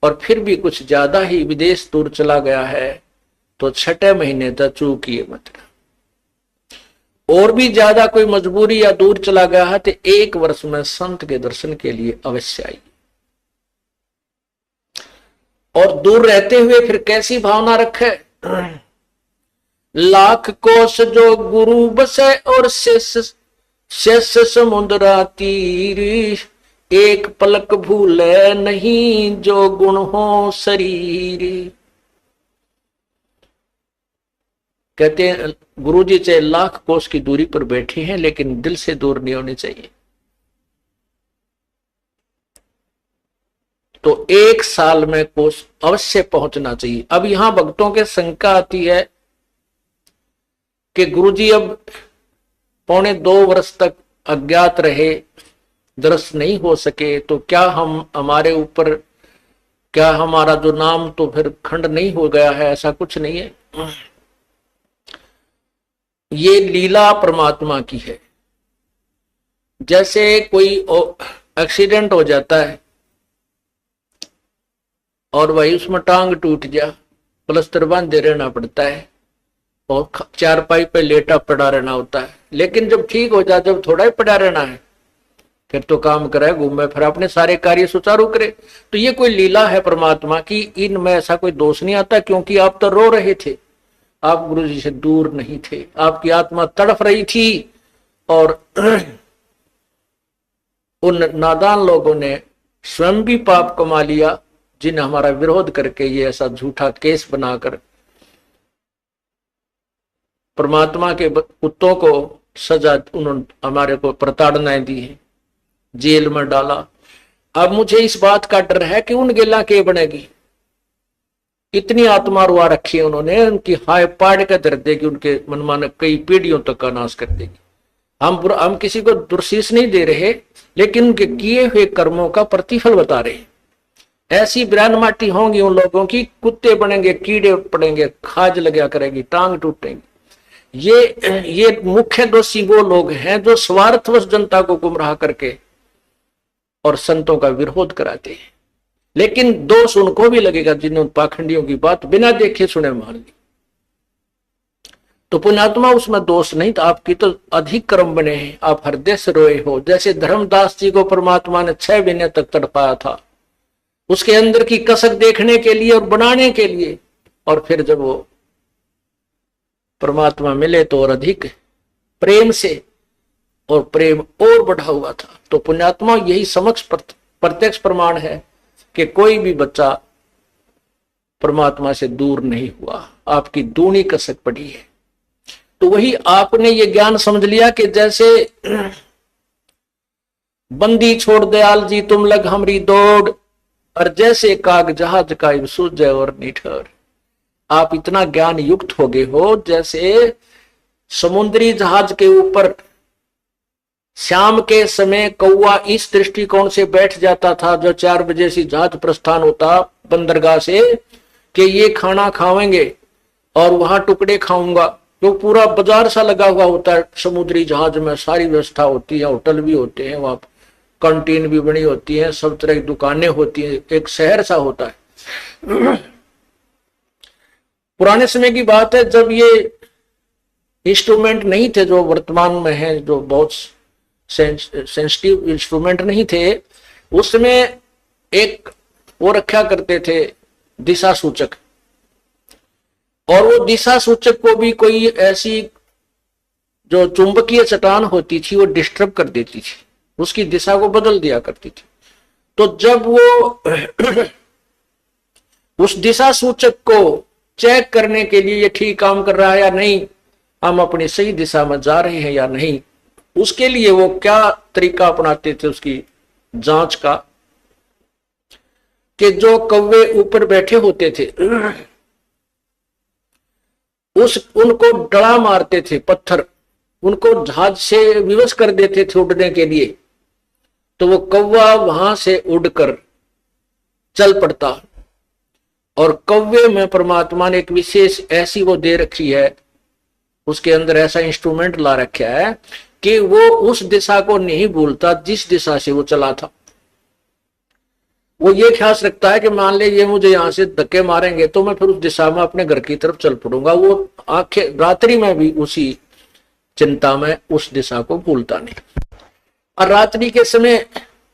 और फिर भी कुछ ज्यादा ही विदेश दूर चला गया है तो 6 महीने तक चूकिए मत। और भी ज्यादा कोई मजबूरी या दूर चला गया है तो 1 वर्ष में संत के दर्शन के लिए अवश्य आइए। और दूर रहते हुए फिर कैसी भावना रखे? लाख कोस जो गुरु बसे और शेष समुद्रा तीर, एक पलक भूले नहीं जो गुण हो शरीर। कहते हैं गुरुजी चाहे लाख कोस की दूरी पर बैठे हैं लेकिन दिल से दूर नहीं होनी चाहिए। तो 1 साल में कोस अवश्य पहुंचना चाहिए। अब यहां भक्तों के शंका आती है कि गुरुजी अब 1.25 वर्ष तक अज्ञात रहे, दर्शन नहीं हो सके, तो क्या हम हमारे ऊपर, क्या हमारा जो नाम तो फिर खंड नहीं हो गया है? ऐसा कुछ नहीं है। ये लीला परमात्मा की है। जैसे कोई एक्सीडेंट हो जाता है और वही उसमें टांग टूट गया, प्लास्टर बांधे रहना पड़ता है और चारपाई पे लेटा पड़ा रहना होता है। लेकिन जब ठीक हो जाए, जब थोड़ा ही पड़ा रहना है, फिर तो काम करे, घूमे, फिर अपने सारे कार्य सुचारू करे। तो ये कोई लीला है परमात्मा की, इनमें ऐसा कोई दोष नहीं आता। क्योंकि आप तो रो रहे थे, आप गुरु जी से दूर नहीं थे, आपकी आत्मा तड़फ रही थी और उन नादान लोगों ने स्वयं भी पाप कमा लिया, जिन्हें हमारा विरोध करके ये ऐसा झूठा केस बनाकर परमात्मा के कुत्तों को सजा, उन्होंने हमारे को प्रताड़नाएं दी है, जेल में डाला। अब मुझे इस बात का डर है कि उन गेला के बनेगी। इतनी आत्मा रुआ रखी है उन्होंने, उनकी हाय पाड़ के दर देगी, उनके मनमाने कई पीढ़ियों तक का नाश कर देगी। हम किसी को दुर्शीष नहीं दे रहे, लेकिन उनके किए हुए कर्मों का प्रतिफल बता रहे हैं। ऐसी बिरान माटी होंगी उन लोगों की, कुत्ते बनेंगे, कीड़े पड़ेंगे, खाज लगा करेगी, टांग टूटेंगी। ये मुख्य दोषी वो लोग हैं जो स्वार्थवश जनता को गुमराह करके और संतों का विरोध कराते हैं। लेकिन दोष उनको भी लगेगा जिन्होंने पाखंडियों की बात बिना देखे सुने मान ली। तो पुण्यात्मा उसमें दोष नहीं था, आपकी तो अधिक कर्म बने हैं, आप हृदय से रोए हो। जैसे धर्मदास जी को परमात्मा ने 6 महीने तक तड़पाया था, उसके अंदर की कसक देखने के लिए और बनाने के लिए, और फिर जब वो परमात्मा मिले तो और अधिक प्रेम से, और प्रेम और बढ़ा हुआ था। तो पुण्यात्मा यही समक्ष प्रत्यक्ष प्रमाण है कि कोई भी बच्चा परमात्मा से दूर नहीं हुआ, आपकी दूनी कसक पड़ी है। तो वही आपने ये ज्ञान समझ लिया कि जैसे बंदी छोड़ दयाल जी तुम लग हमरी दौड़, और जैसे काग जहाज का सूझ और निठर। आप इतना ज्ञान युक्त हो गए हो जैसे समुद्री जहाज के ऊपर शाम के समय कौवा इस दृष्टिकोण से बैठ जाता था, जो 4 बजे से जहाज प्रस्थान होता बंदरगाह से, कि ये खाना खाएंगे और वहां टुकड़े खाऊंगा। तो पूरा बाजार सा लगा हुआ होता है समुद्री जहाज में, सारी व्यवस्था होती है, होटल भी होते हैं, वहां कैंटीन भी बनी होती है, सब तरह की दुकानें होती है, एक शहर सा होता है। पुराने समय की बात है जब ये इंस्ट्रूमेंट नहीं थे जो वर्तमान में है, जो बहुत सेंसिटिव इंस्ट्रूमेंट नहीं थे, उसमें एक वो रखा करते थे दिशा सूचक, और वो दिशा सूचक को भी कोई ऐसी जो चुंबकीय चट्टान होती थी वो डिस्टर्ब कर देती थी, उसकी दिशा को बदल दिया करती थी। तो जब वो उस दिशा सूचक को चेक करने के लिए ये ठीक काम कर रहा है या नहीं, हम अपनी सही दिशा में जा रहे हैं या नहीं, उसके लिए वो क्या तरीका अपनाते थे उसकी जांच का, कि जो कौवे ऊपर बैठे होते थे उनको डड़ा मारते थे, पत्थर उनको जहाज से विवश कर देते थे उड़ने के लिए, तो वो कौवा वहां से उड़कर चल पड़ता। और कौवे में परमात्मा ने एक विशेष ऐसी वो दे रखी है, उसके अंदर ऐसा इंस्ट्रूमेंट ला रखा है कि वो उस दिशा को नहीं भूलता जिस दिशा से वो चला था। वो ये ख्याल रखता है कि मान ले ये मुझे यहां से धक्के मारेंगे तो मैं फिर उस दिशा में अपने घर की तरफ चल पड़ूंगा। वो आंखें रात्रि में भी उसी चिंता में उस दिशा को भूलता नहीं। और रात्रि के समय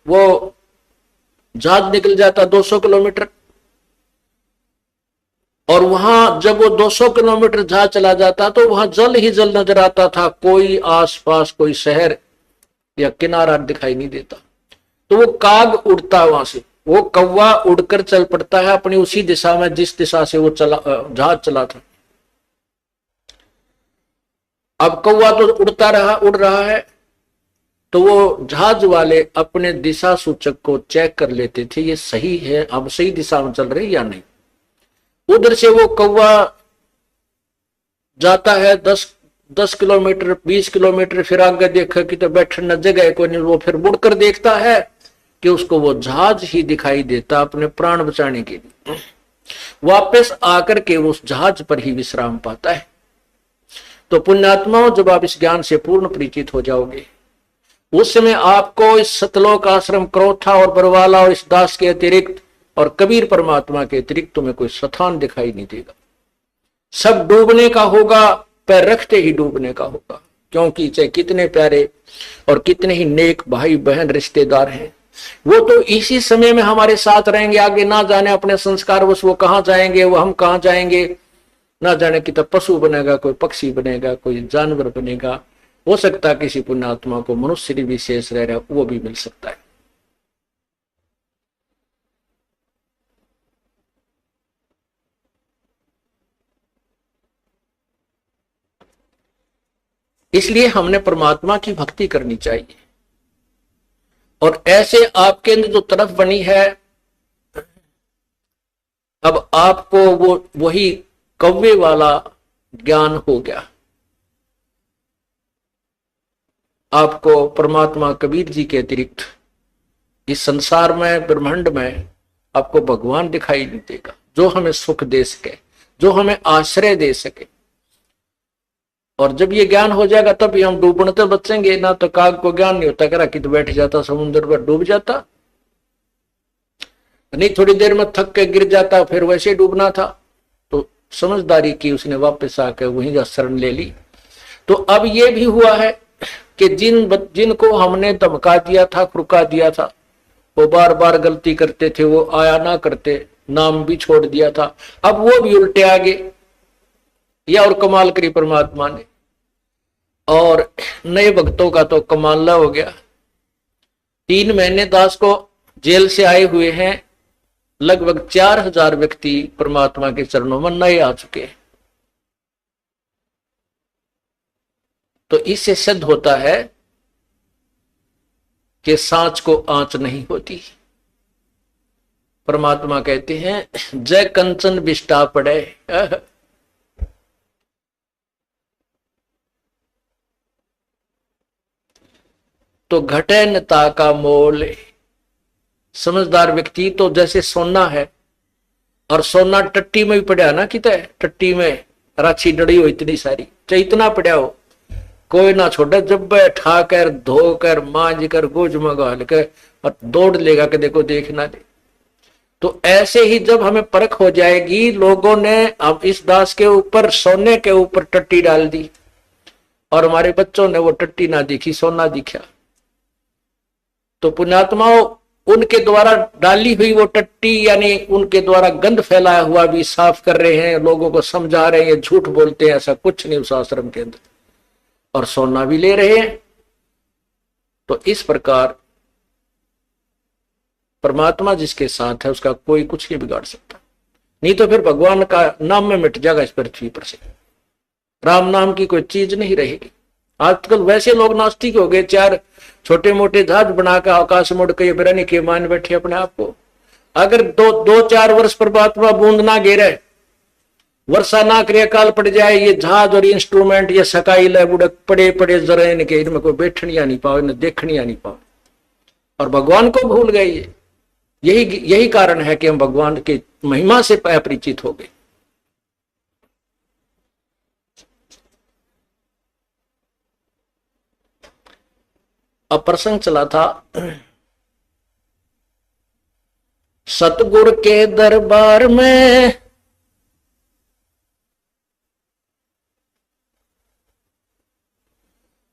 वो जहाज निकल जाता 200 किलोमीटर, और वहां जब वो 200 किलोमीटर जहाज चला जाता तो वहां जल ही जल नजर आता था, कोई आसपास कोई शहर या किनारा दिखाई नहीं देता। तो वो काग उड़ता वहां से, वो कौवा उड़कर चल पड़ता है अपनी उसी दिशा में जिस दिशा से वो जहाज चला था। अब कौवा तो उड़ रहा है, तो वो जहाज वाले अपने दिशा सूचक को चेक कर लेते थे, ये सही है, अब सही दिशा में चल रही या नहीं। उधर से वो कौवा जाता है 10 किलोमीटर 20 किलोमीटर, फिर आगे देखा कि तो बैठने जगह कोई नहीं, वो फिर मुड़कर देखता है कि उसको वो जहाज ही दिखाई देता अपने प्राण बचाने के लिए। वापस आकर के उस जहाज पर ही विश्राम पाता है। तो पुण्यात्माओं, जब आप इस ज्ञान से पूर्ण परिचित हो जाओगे, उस समय आपको इस सतलोक आश्रम, क्रोथा और बरवाला और इस दास के अतिरिक्त और कबीर परमात्मा के अतिरिक्त तुम्हें कोई स्थान दिखाई नहीं देगा। सब डूबने का होगा, पैर रखते ही डूबने का होगा, क्योंकि चाहे कितने प्यारे और कितने ही नेक भाई बहन रिश्तेदार हैं, वो तो इसी समय में हमारे साथ रहेंगे। आगे ना जाने अपने संस्कार वो कहाँ जाएंगे, वो हम कहाँ जाएंगे, ना जाने कि तो पशु बनेगा, कोई पक्षी बनेगा, कोई जानवर बनेगा। हो सकता है किसी पुण्यात्मा को मनुष्य विशेष रह रहा, वो भी मिल सकता है। इसलिए हमने परमात्मा की भक्ति करनी चाहिए। और ऐसे आपके अंदर जो तरफ बनी है, अब आपको वो वही कौवे वाला ज्ञान हो गया। आपको परमात्मा कबीर जी के अतिरिक्त इस संसार में, ब्रह्मांड में आपको भगवान दिखाई नहीं देगा, जो हमें सुख दे सके, जो हमें आश्रय दे सके। और जब ये ज्ञान हो जाएगा तब ही हम डूबने तो बचेंगे। ना तो काग को ज्ञान नहीं होता, करा कि तो बैठ जाता समुद्र पर, डूब जाता नहीं, थोड़ी देर में थक के गिर जाता, फिर वैसे डूबना था। तो समझदारी की उसने, वापस आकर वहीं जा शरण ले ली। तो अब ये भी हुआ है कि जिनको हमने धमका दिया था, खुरका दिया था, वो बार बार गलती करते थे, वो आया ना करते, नाम भी छोड़ दिया था, अब वो भी उल्टे आ गए। या और कमाल करी परमात्मा ने, और नए भक्तों का तो कमाल हो गया। 3 महीने दास को जेल से आए हुए हैं, लगभग 4000 व्यक्ति परमात्मा के चरणों में नए आ चुके हैं। तो इससे सिद्ध होता है कि सांच को आंच नहीं होती। परमात्मा कहते हैं, जय कंचन बिष्टा पड़े। तो घटे नता का मोल। समझदार व्यक्ति तो जैसे सोना है, और सोना टट्टी में भी पड़ा ना, कितना टट्टी में राछी डड़ी हो इतनी सारी, चाहे इतना पड़ा हो, कोई ना छोड़े, जब बैठा कर धोकर मांझ कर गोज मंगा लेकर और दौड़ लेगा कि देखो देखना दे। तो ऐसे ही जब हमें परख हो जाएगी, लोगों ने अब इस दास के ऊपर, सोने के ऊपर टट्टी डाल दी, और हमारे बच्चों ने वो टट्टी ना दिखी, सोना दिखा। तो पुण्यात्माओं, उनके द्वारा डाली हुई वो टट्टी, यानी उनके द्वारा गंद फैलाया हुआ भी साफ कर रहे हैं, लोगों को समझा रहे हैं, झूठ बोलते हैं, ऐसा कुछ नहीं उस आश्रम के अंदर, और सोना भी ले रहे हैं। तो इस प्रकार परमात्मा जिसके साथ है, उसका कोई कुछ नहीं बिगाड़ सकता। नहीं तो फिर भगवान का नाम में मिट जाएगा इस पृथ्वी पर से, राम नाम की कोई चीज नहीं रहेगी। आजकल वैसे लोग नास्तिक हो गए, 4 छोटे मोटे जहाज बनाकर आकाश मुड़ के बिरानी के मान बैठे अपने आप को। अगर 2-4 वर्ष परमात्मा बूंद ना गिरे, वर्षा ना करे, काल पड़ जाए, ये जहाज और इंस्ट्रूमेंट ये सकाई ले बुड़क पड़े पड़े जरा, इनके इनमें कोई बैठनिया नहीं पाओ, इन्हें देखनिया नहीं पाओ, और भगवान को भूल गए। यही कारण है कि हम भगवान की महिमा से अपरिचित हो गए। अब प्रसंग चला था, सतगुरु के दरबार में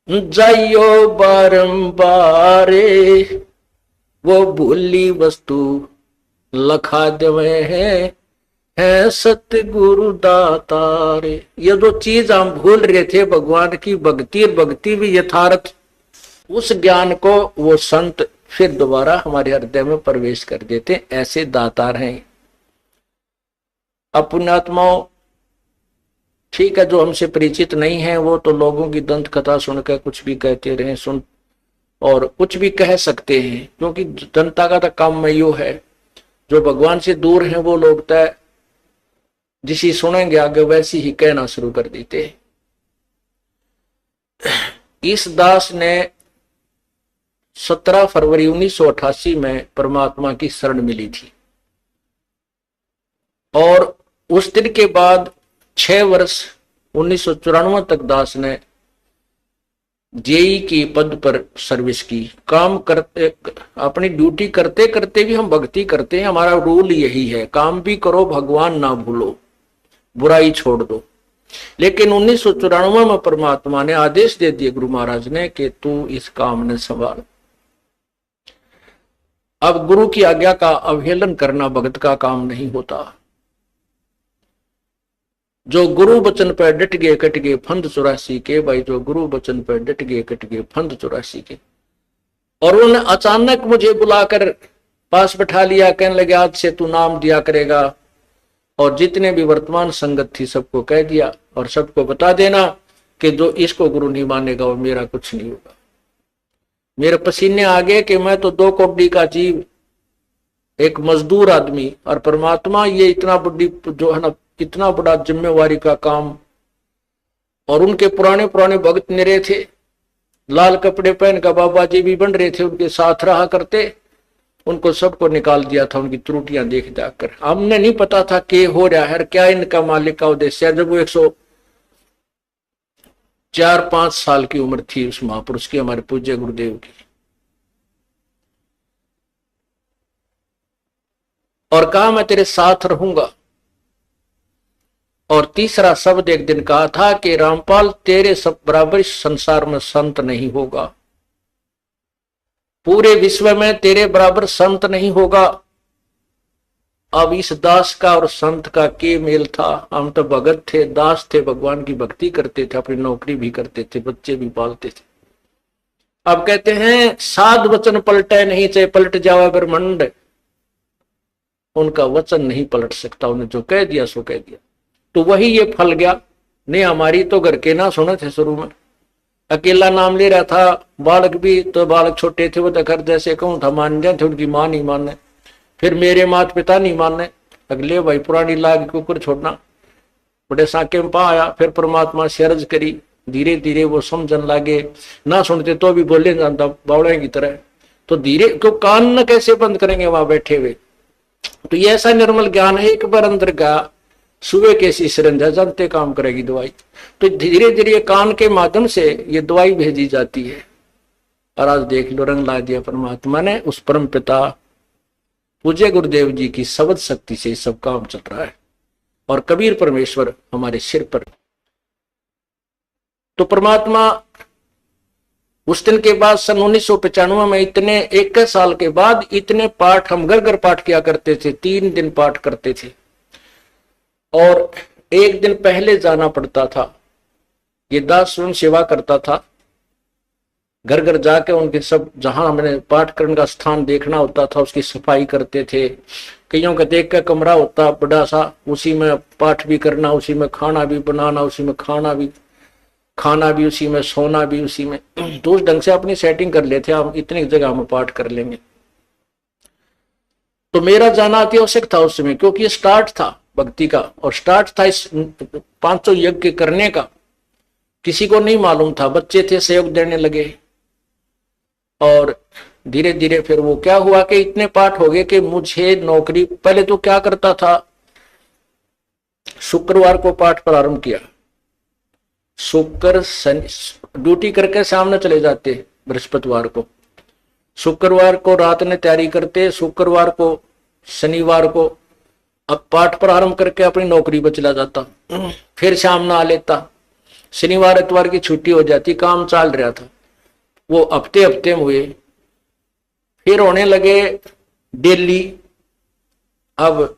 जाइयो बारंबार, वो भूली वस्तु लखा देवे है सतगुरु दातारे। ये जो चीज हम भूल रहे थे, भगवान की भक्ति, और भक्ति भी यथार्थ, उस ज्ञान को वो संत फिर दोबारा हमारे हृदय में प्रवेश कर देते, ऐसे दातार हैं। अब पुण्यात्माओं, ठीक है, जो हमसे परिचित नहीं है वो तो लोगों की दंत कथा सुनकर कुछ भी कहते रहे, सुन और कुछ भी कह सकते हैं, क्योंकि जनता का तो काम में यो है। जो भगवान से दूर है वो लोग तय जिसी सुनेंगे आगे वैसी ही कहना शुरू कर देते हैं। इस दास ने 17 फरवरी 1988 में परमात्मा की शरण मिली थी और उस दिन के बाद 6 वर्ष 1994 तक दास ने जेई की पद पर सर्विस की। काम करते, अपनी ड्यूटी करते करते भी हम भक्ति करते हैं। हमारा रूल यही है, काम भी करो भगवान ना भूलो, बुराई छोड़ दो। लेकिन 1994 में परमात्मा ने आदेश दे दिए गुरु महाराज ने कि तू इस काम ने संभाल। अब गुरु की आज्ञा का अवहेलन करना भगत का काम नहीं होता। जो गुरु वचन पर डट गए कट गए फंद 84 के, भाई जो गुरु वचन पर डट गए कट गए फंद 84 के। और उन्होंने अचानक मुझे बुलाकर पास बैठा लिया, कहने लगे आज से तू नाम दिया करेगा और जितने भी वर्तमान संगत थी सबको कह दिया और सबको बता देना कि जो इसको गुरु नहीं मानेगा और मेरा कुछ नहीं होगा। मेरे पसीने आ गए कि मैं तो 2 कौड़ी का जीव, एक मजदूर आदमी, और परमात्मा ये इतना बड़ी जो है ना, इतना बड़ा जिम्मेवारी का काम। और उनके पुराने पुराने भक्त निरे थे, लाल कपड़े पहन कर बाबा जी भी बन रहे थे, उनके साथ रहा करते। उनको सबको निकाल दिया था उनकी त्रुटियां देख जाकर। हमने नहीं पता था कि हो रहा है क्या इनका मालिक का उद्देश्य है। जब वो 104-5 साल की उम्र थी उस महापुरुष की, हमारे पूज्य गुरुदेव की, और कहा मैं तेरे साथ रहूंगा। और तीसरा शब्द एक दिन कहा था कि रामपाल तेरे सब बराबर इस संसार में संत नहीं होगा, पूरे विश्व में तेरे बराबर संत नहीं होगा। अब इस दास का और संत का के मेल था। हम तो भगत थे, दास थे, भगवान की भक्ति करते थे, अपनी नौकरी भी करते थे, बच्चे भी पालते थे। अब कहते हैं साध वचन पलटे नहीं, चाहे पलट जावा ब्रह्मंड, उनका वचन नहीं पलट सकता। उन्हें जो कह दिया सो कह दिया। तो वही ये फल गया। नहीं हमारी तो घर के ना सुने थे, शुरू में अकेला नाम ले रहा था। बालक भी तो बालक छोटे थे, वो तो घर जैसे कहूँ था मान जाते, उनकी माँ नहीं माने, फिर मेरे माता पिता नहीं माने। अगले भाई पुरानी लाग के ऊपर छोड़ना, बड़े साके में पा आया। फिर परमात्मा से अर्ज करी, धीरे धीरे वो समझन लागे। ना सुनते तो भी बोले जानता बावड़े की तरह। तो धीरे क्यों कान न कैसे बंद करेंगे वहां बैठे हुए। तो ये ऐसा निर्मल ज्ञान है, एक बार अंदर का सुबह कैसी सिरंजा जानते काम करेगी दवाई। तो धीरे धीरे कान के माध्यम से ये दवाई भेजी जाती है। और आज देख लो रंग ला दिया परमात्मा ने। उस परम पिता पूज्य गुरुदेव जी की शब्द शक्ति से सब काम चल रहा है और कबीर परमेश्वर हमारे सिर पर। तो परमात्मा उस दिन के बाद सन 1995 में इतने 21 साल के बाद इतने पाठ हम घर घर पाठ किया करते थे। 3 दिन पाठ करते थे और 1 दिन पहले जाना पड़ता था। ये दास स्वयं सेवा करता था, घर घर जाके उनके सब जहां हमने पाठ करने का स्थान देखना होता था उसकी सफाई करते थे। कईयों का देख का कमरा होता बड़ा सा, उसी में पाठ भी करना, उसी में खाना भी बनाना, उसी में खाना भी उसी में, सोना भी उसी में। तो उस ढंग से अपनी सेटिंग कर लेते हम, इतनी जगह में पाठ कर लेंगे। तो मेरा जाना अति आवश्यक था उस समय, क्योंकि ये स्टार्ट था भक्ति का और स्टार्ट था इस 500 यज्ञ करने का। किसी को नहीं मालूम था, बच्चे थे सहयोग देने लगे। और धीरे धीरे फिर वो क्या हुआ कि इतने पाठ हो गए कि मुझे नौकरी, पहले तो क्या करता था, शुक्रवार को पाठ प्रारंभ किया, शुक्र शनि ड्यूटी करके सामने चले जाते बृहस्पतिवार को, शुक्रवार को रात में तैयारी करते, शुक्रवार को शनिवार को अब पाठ प्रारंभ करके अपनी नौकरी पर चला जाता, फिर शाम ना आ लेता, शनिवार इतवार की छुट्टी हो जाती। काम चल रहा था वो हफ्ते हफ्ते में हुए, फिर होने लगे डेली। अब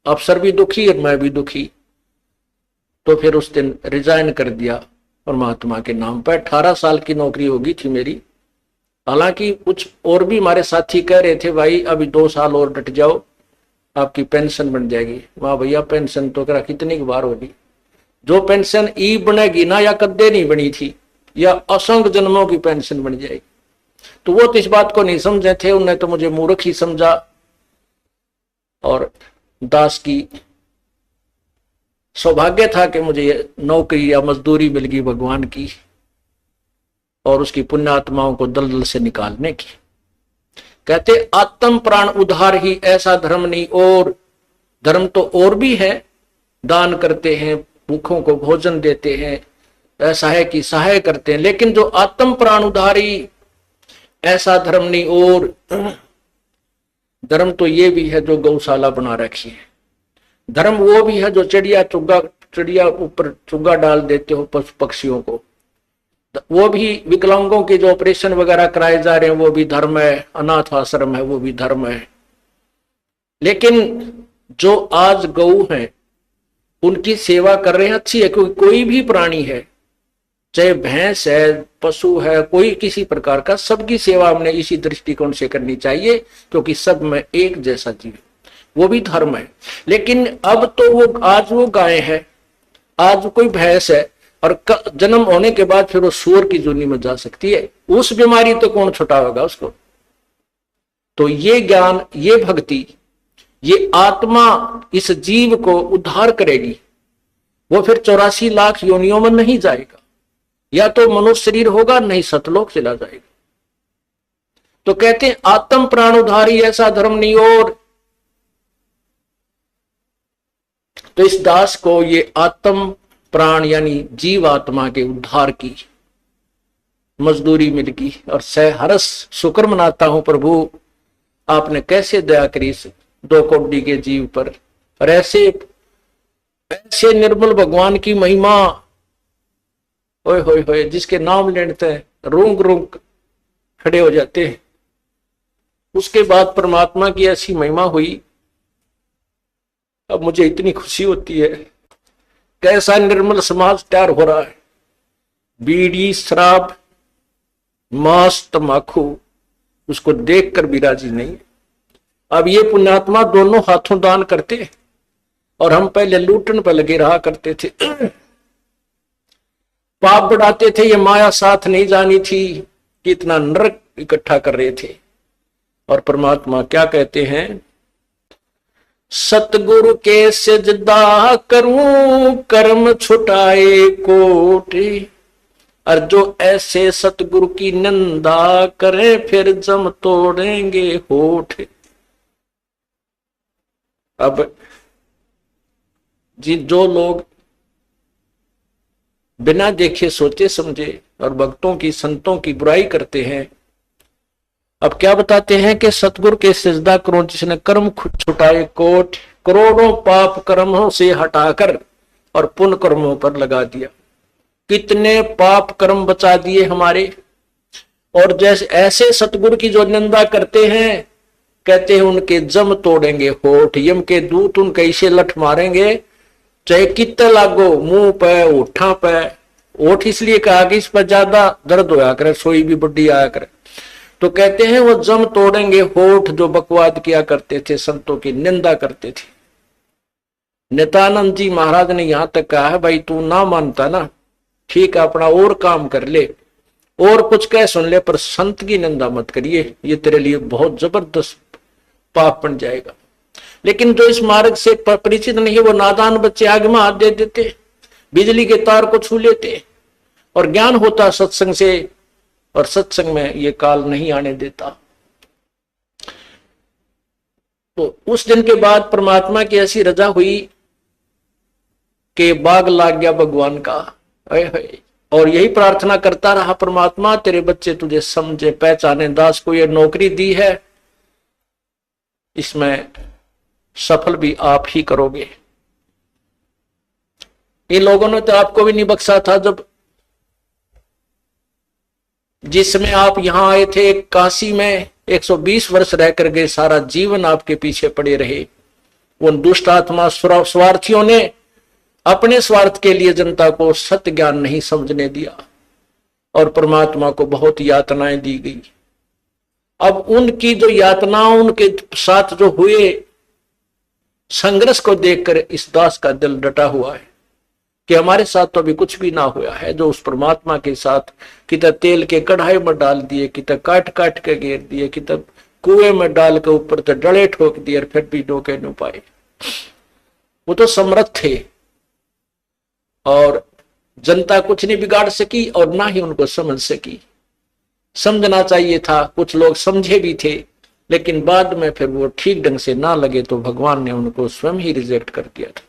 अफसर भी दुखी और मैं भी दुखी, तो फिर उस दिन रिजाइन कर दिया परमात्मा के नाम पर। 18 साल की नौकरी होगी थी मेरी। हालांकि कुछ और भी हमारे साथी कह रहे थे भाई अभी 2 साल और डट जाओ आपकी पेंशन बन जाएगी। वाह भैया पेंशन तो करा कितनी की बार होगी, जो पेंशन ई बनेगी ना, या कद्दे नहीं बनी थी, या असंख्य जन्मों की पेंशन बन जाएगी। तो वो तो इस बात को नहीं समझे थे, उन्हें तो मुझे मूर्ख ही समझा। और दास की सौभाग्य था कि मुझे नौकरी या मजदूरी मिल गई भगवान की, और उसकी पुण्यात्माओं को दलदल से निकालने की। कहते आत्म प्राण उद्धार ही ऐसा धर्म नहीं, और धर्म तो और भी है, दान करते हैं, भूखों को भोजन देते हैं, असहाय की सहाय करते हैं, लेकिन जो आत्म प्राण उद्धारी ऐसा धर्म नहीं। और धर्म तो ये भी है जो गौशाला बना रखी है, धर्म वो भी है जो चिड़िया ऊपर चुग्गा डाल देते हो पशु पक्षियों को, वो भी विकलांगों के जो ऑपरेशन वगैरह कराए जा रहे हैं वो भी धर्म है, अनाथ आश्रम है वो भी धर्म है। लेकिन जो आज गऊ हैं उनकी सेवा कर रहे हैं, अच्छी है, क्योंकि कोई भी प्राणी है, चाहे भैंस है, पशु है, कोई किसी प्रकार का, सबकी सेवा हमने इसी दृष्टिकोण से करनी चाहिए, क्योंकि सब में एक जैसा जीव, वो भी धर्म है। लेकिन अब तो वो आज वो गाय है, आज कोई भैंस है, और जन्म होने के बाद फिर वो सूअर की जोनी में जा सकती है, उस बीमारी तो कौन छुटावेगा उसको। तो ये ज्ञान, ये भक्ति, ये आत्मा इस जीव को उद्धार करेगी। वो फिर 84 लाख योनियों में नहीं जाएगा, या तो मनुष्य शरीर होगा, नहीं सतलोक चला जाएगा। तो कहते हैं आत्म प्राण उद्धारी ऐसा धर्म नहीं। और तो इस दास को ये आत्म प्राण यानी जीव आत्मा के उद्धार की मजदूरी मिल गई, और सहर्ष शुक्र मनाता हूं प्रभु, आपने कैसे दया करी इस 2 कोटि के जीव पर। और ऐसे निर्मल भगवान की महिमा, ओए होए होए, जिसके नाम लेते हैं रूंग रूंग खड़े हो जाते हैं। उसके बाद परमात्मा की ऐसी महिमा हुई, अब मुझे इतनी खुशी होती है। कैसा निर्मल समाज तैयार हो रहा है। बीड़ी, शराब, मांस, तंबाकू, उसको देखकर भी राजी नहीं। अब ये पुण्यात्मा दोनों हाथों दान करते हैं, और हम पहले लूटन पर लगे रहा करते थे, पाप बढ़ाते थे। ये माया साथ नहीं जानी थी कि इतना नरक इकट्ठा कर रहे थे। और परमात्मा क्या कहते हैं, सतगुरु के सजदा करूं कर्म छुटाए कोटि, और जो ऐसे सतगुरु की निंदा करे फिर जम तोड़ेंगे होठ। अब जो लोग बिना देखे सोचे समझे और भक्तों की, संतों की बुराई करते हैं, अब क्या बताते हैं कि सतगुरु के सिजदा करो जिसने कर्म छुटाए कोट, करोड़ों पाप कर्मों से हटाकर और पुण्य कर्मों पर लगा दिया। कितने पाप कर्म बचा दिए हमारे। और जैसे ऐसे सतगुरु की जो निंदा करते हैं, कहते हैं उनके जम तोड़ेंगे होठ, यम के दूत उनके इसे लठ मारेंगे, चाहे कितना लागो, मुंह पे, होठा पे। होठ इसलिए कहा कि इस पर ज्यादा दर्द होया करे, सोई भी बुढ़ी आया करे। तो कहते हैं वो जम तोड़ेंगे होठ जो बकवाद किया करते थे, संतों की निंदा करते थे। नित्यानंद जी महाराज ने यहां तक कहा है, भाई तू ना मानता ना, ठीक है, अपना और काम कर ले, और कुछ कह सुन ले, पर संत की निंदा मत करिए, ये तेरे लिए बहुत जबरदस्त पाप बन जाएगा। लेकिन जो इस मार्ग से परिचित नहीं है, वो नादान बच्चे आग में हाथ दे देते, बिजली के तार को छू लेते। और ज्ञान होता सत्संग से, और सत्संग में ये काल नहीं आने देता। तो उस दिन के बाद परमात्मा की ऐसी रजा हुई कि बाग लाग गया भगवान का। और यही प्रार्थना करता रहा, परमात्मा तेरे बच्चे तुझे समझे पहचाने, दास को ये नौकरी दी है, इसमें सफल भी आप ही करोगे। इन लोगों ने तो आपको भी नहीं बख्शा था, जब जिसमें आप यहां आए थे, काशी में 120 वर्ष रह कर गए, सारा जीवन आपके पीछे पड़े रहे। उन दुष्ट आत्मा स्वार्थियों ने अपने स्वार्थ के लिए जनता को सत्य ज्ञान नहीं समझने दिया, और परमात्मा को बहुत यातनाएं दी गई। अब उनकी जो यातनाओं, उनके साथ जो हुए संघर्ष को देखकर इस दास का दिल डटा हुआ है। कि हमारे साथ तो अभी कुछ भी ना हुआ है, जो उस परमात्मा के साथ कितना तेल के कढ़ाई में डाल दिए, कितना काट काट के घेर दिए, कितना कुएं में डाल के ऊपर तो डले ठोक दिए, और फिर भी डोके न पाए। वो तो समर्थ थे और जनता कुछ नहीं बिगाड़ सकी और ना ही उनको समझ सकी। समझना चाहिए था, कुछ लोग समझे भी थे, लेकिन बाद में फिर वो ठीक ढंग से ना लगे तो भगवान ने उनको स्वयं ही रिजेक्ट कर दिया था।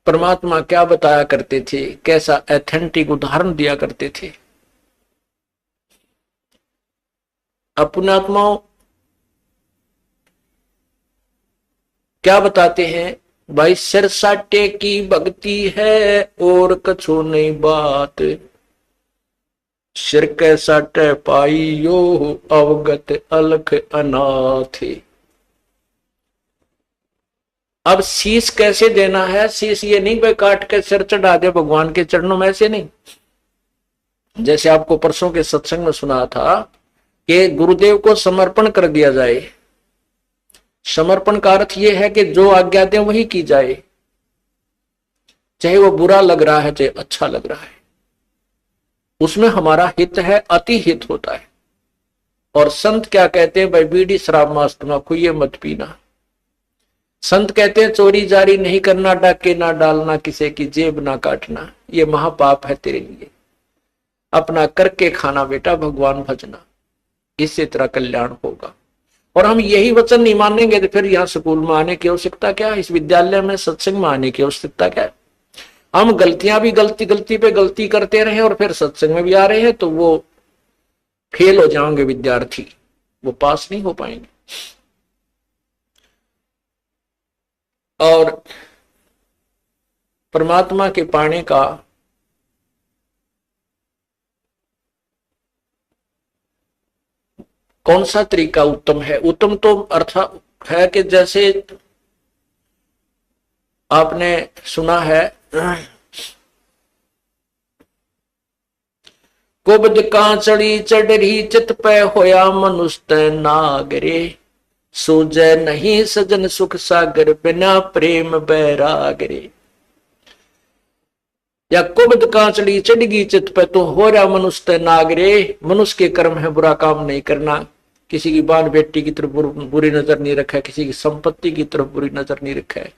परमात्मा क्या बताया करते थे, कैसा एथेंटिक उदाहरण दिया करते थे। अपने आत्माओं क्या बताते हैं, भाई सिर साटे की भक्ति है और कछु नहीं बात, सिर के साटे पाइयो अवगत अलख अनाथ। अब शीश कैसे देना है, शीश ये नहीं भाई काट के सिर चढ़ा दे भगवान के चरणों में, ऐसे नहीं। जैसे आपको परसों के सत्संग में सुना था कि गुरुदेव को समर्पण कर दिया जाए। समर्पण का अर्थ यह है कि जो आज्ञा दे वही की जाए, चाहे वो बुरा लग रहा है चाहे अच्छा लग रहा है, उसमें हमारा हित है, अति हित होता है। और संत क्या कहते हैं, भाई बीड़ी शराब मांस तम्बाकू ये मत पीना। संत कहते हैं चोरी जारी नहीं करना, डाके ना डालना, किसी की जेब ना काटना, ये महापाप है तेरे लिए। अपना करके खाना बेटा, भगवान भजना, इससे तेरा कल्याण होगा। और हम यही वचन नहीं मानेंगे तो फिर यहाँ स्कूल में आने की आवश्यकता क्या, इस विद्यालय में सत्संग में आने की आवश्यकता क्या। हम गलतियां भी गलती पे गलती करते रहे और फिर सत्संग में भी आ रहे हैं, तो वो फेल हो जाएंगे विद्यार्थी, वो पास नहीं हो पाएंगे। और परमात्मा के पाने का कौन सा तरीका उत्तम है? उत्तम तो अर्थ है कि जैसे आपने सुना है, कुबद कांचड़ी चढ़ी चित पे होया मनुष्य नागरे, सूझे नहीं सजन सुख सागर बिना प्रेम बैरागरे। या कुबद कांचड़ी चढ़गी चित पे तो हो रहा मनुष्य नागरे, मनुष्य के कर्म है बुरा काम नहीं करना, किसी की बाल बेटी की तरफ बुरी नजर नहीं रखा, किसी की संपत्ति की तरफ बुरी नजर नहीं रखा है,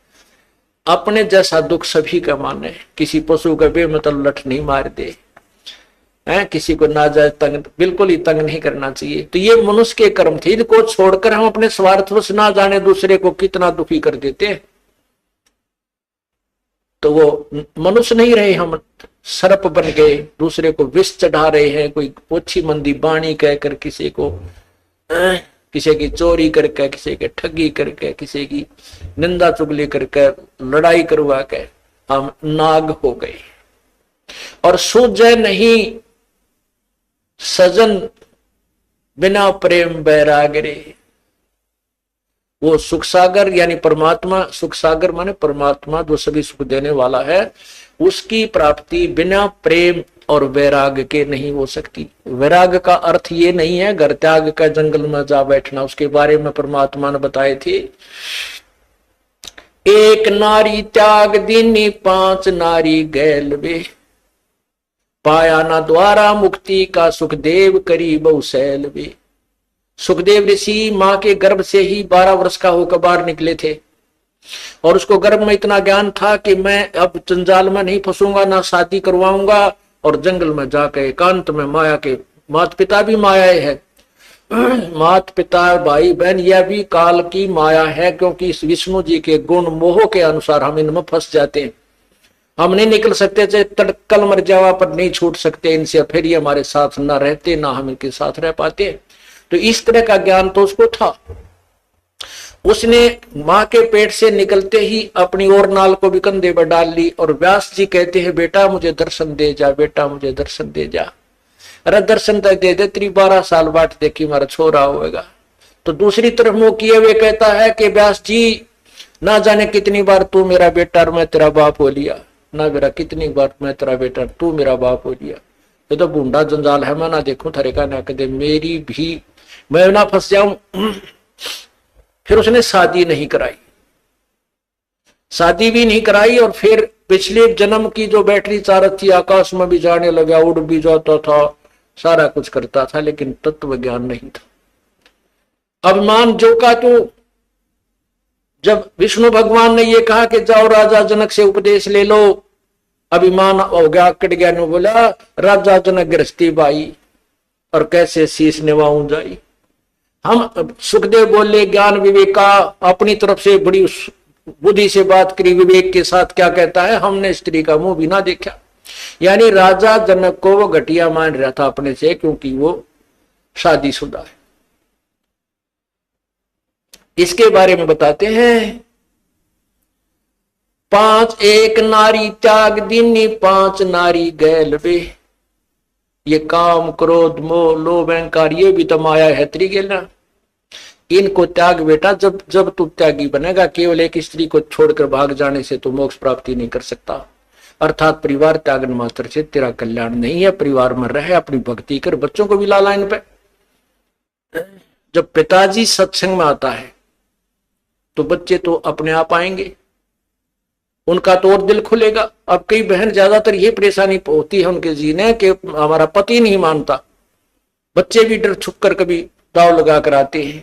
अपने जैसा दुख सभी का माने, किसी पशु का बेमतलब लठ नहीं मार दे, किसी को नाजायज तंग बिल्कुल ही तंग नहीं करना चाहिए। तो ये मनुष्य के कर्म थे, इनको छोड़कर हम अपने स्वार्थवश ना जाने दूसरे को कितना दुखी कर देते हैं, तो वो मनुष्य नहीं रहे, हम सर्प बन गए, दूसरे को विष चढ़ा रहे हैं, कोई ओछी मंदी बाणी कहकर किसी को, किसी की चोरी करके, किसी के ठगी करके, किसी की निंदा चुगली करके, लड़ाई करवा के हम नाग हो गए। और सूझे नहीं सजन बिना प्रेम बैरागरे, वो सुख सागर यानी परमात्मा, सुख सागर माने परमात्मा जो सभी सुख देने वाला है, उसकी प्राप्ति बिना प्रेम और वैराग के नहीं हो सकती। वैराग का अर्थ ये नहीं है घर त्याग का जंगल में जा बैठना, उसके बारे में परमात्मा ने बताए थे, एक नारी त्याग दीनी पांच नारी गैल वे, पाया ना द्वारा मुक्ति का सुखदेव करी बहुशैल वे। सुखदेव ऋषि मां के गर्भ से ही 12 वर्ष का होकर बाहर निकले थे, और उसको गर्भ में इतना ज्ञान था कि मैं अब जंजाल में नहीं फंसूंगा, ना शादी करवाऊंगा, और जंगल में जाकर एकांत में माया के, माता पिता भी माया है, माता पिता भाई बहन यह भी काल की माया है, क्योंकि इस विष्णु जी के गुण मोह के अनुसार हम इनमें फंस जाते हैं, हम नहीं निकल सकते, चाहे तड़कल मर जावा पर नहीं छूट सकते इनसे, फिर ये हमारे साथ ना रहते ना हम इनके साथ रह पाते। तो इस तरह का ज्ञान तो उसको था। उसने मां के पेट से निकलते ही अपनी और नाल को भी कंधे पर डाल ली, और व्यास जी कहते हैं बेटा मुझे दर्शन दे जा, बेटा मुझे दर्शन दे जा। अरे दर्शन तक दे दे, तेरी 12 साल बाट देखी मारा छोरा होगा। तो दूसरी तरफ मुंह किए हुए कहता है कि व्यास जी ना जाने कितनी बार तू मेरा बेटा और मैं तेरा बाप हो लिया, ना मेरा कितनी बार मैं तेरा बेटा तू मेरा बाप हो लिया। ये तो बूंदा जंजाल है, मैं ना देखूं थरे का ना कदे मेरी भी मैं ना फंस जाऊं। फिर उसने शादी नहीं कराई, शादी भी नहीं कराई, और फिर पिछले जन्म की जो बैटरी चार्ज थी, आकाश में भी जाने लगा, उड़ भी जाता था, सारा कुछ करता था, लेकिन तत्व ज्ञान नहीं था। अभिमान जो का तो जब विष्णु भगवान ने ये कहा कि जाओ राजा जनक से उपदेश ले लो, अभिमान हो गया, कट गया। ने बोला राजा जनक गृहस्थी बाई और कैसे शीश निभाऊं जाई। हम सुखदेव बोले ज्ञान विवेका, अपनी तरफ से बड़ी बुद्धि से बात करी, विवेक के साथ क्या कहता है, हमने स्त्री का मुंह भी ना देखा। यानी राजा जनक को वो घटिया मान रहा था अपने से, क्योंकि वो शादीशुदा है। इसके बारे में बताते हैं, 5 एक नारी त्याग दीनी, 5 नारी गैल बे। ये काम क्रोध मोह लोभ अहंकार ये भी तो माया है त्रिगेला, इनको त्याग बेटा। जब जब तू त्यागी बनेगा, केवल एक स्त्री को छोड़कर भाग जाने से तू मोक्ष प्राप्ति नहीं कर सकता। अर्थात परिवार त्यागन मात्र से तेरा कल्याण नहीं है। परिवार में रहे, अपनी भक्ति कर, बच्चों को भी ला लाइन पे। जब पिताजी सत्संग में आता है तो बच्चे तो अपने आप आएंगे, उनका तो और दिल खुलेगा। अब कई बहन ज्यादातर ये परेशानी होती है उनके जीने कि हमारा पति नहीं मानता, बच्चे भी डर छुप कर कभी दाव लगा कर आते हैं,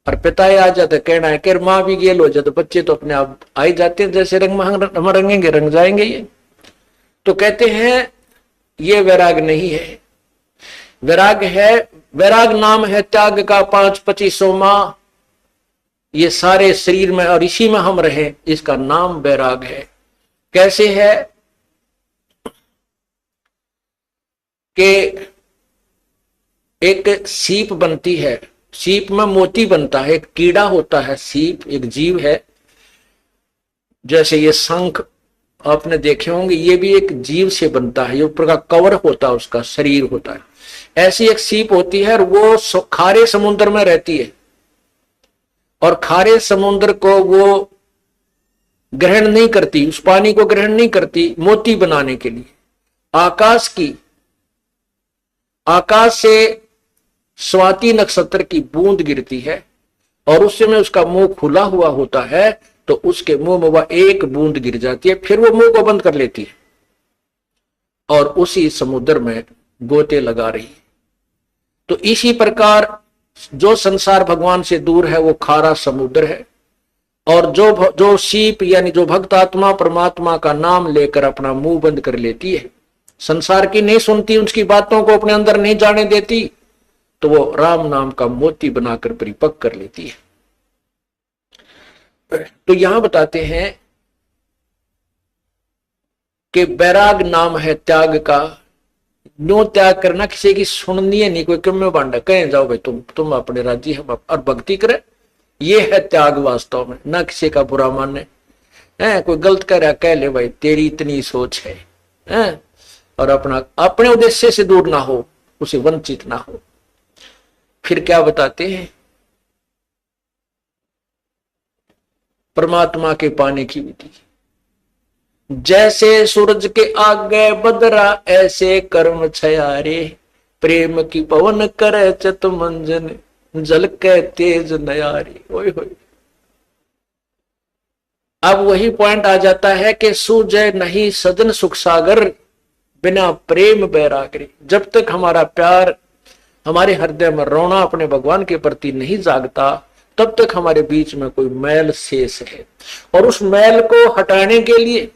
और पिता आ जाते कहना है कि माँ भी गेल हो जाए, तो बच्चे तो अपने आप आ ही जाते हैं। जैसे रंग हम रंगेंगे रंग जाएंगे ये। तो कहते हैं ये वैराग नहीं है, वैराग है, वैराग नाम है त्याग का 5-25 माह, ये सारे शरीर में और इसी में हम रहे, इसका नाम वैराग है। कैसे है कि एक सीप बनती है, सीप में मोती बनता है, एक कीड़ा होता है, सीप एक जीव है। जैसे ये शंख आपने देखे होंगे, ये भी एक जीव से बनता है, ये ऊपर का कवर होता है, उसका शरीर होता है। ऐसी एक सीप होती है और वो खारे समुद्र में रहती है, और खारे समुद्र को वो ग्रहण नहीं करती, उस पानी को ग्रहण नहीं करती मोती बनाने के लिए। आकाश से स्वाति नक्षत्र की बूंद गिरती है और उस समय उसका मुंह खुला हुआ होता है, तो उसके मुंह में वह एक बूंद गिर जाती है, फिर वो मुंह को बंद कर लेती है और उसी समुद्र में गोते लगा रही है। तो इसी प्रकार जो संसार भगवान से दूर है वो खारा समुद्र है, और जो सीप यानी जो भक्त आत्मा परमात्मा का नाम लेकर अपना मुंह बंद कर लेती है, संसार की नहीं सुनती, उसकी बातों को अपने अंदर नहीं जाने देती, तो वो राम नाम का मोती बनाकर परिपक्व कर लेती है। तो यहां बताते हैं कि वैराग नाम है त्याग का। नो त्याग करना, किसी की सुननी है नहीं, कोई क्यों में बांटा, कहें जाओ भाई तुम अपने राज्य हम और भक्ति करे, ये है त्याग वास्तव में। ना किसी का बुरा माने, कोई गलत कर रहा कह ले भाई तेरी इतनी सोच है, और अपने उद्देश्य से दूर ना हो, उसे वंचित ना हो। फिर क्या बताते हैं, परमात्मा के पाने की विधि। जैसे सूरज के आगे बदरा, ऐसे कर्म छयारे, प्रेम की पवन करे चत मंजन, जल के तेज नयारे। ओए होए, अब वही पॉइंट आ जाता है कि सूझे नहीं सजन सुख सागर, बिना प्रेम बैरागरी। जब तक हमारा प्यार हमारे हृदय में रोना अपने भगवान के प्रति नहीं जागता, तब तक हमारे बीच में कोई मैल शेष है। और उस मैल को हटाने के लिए,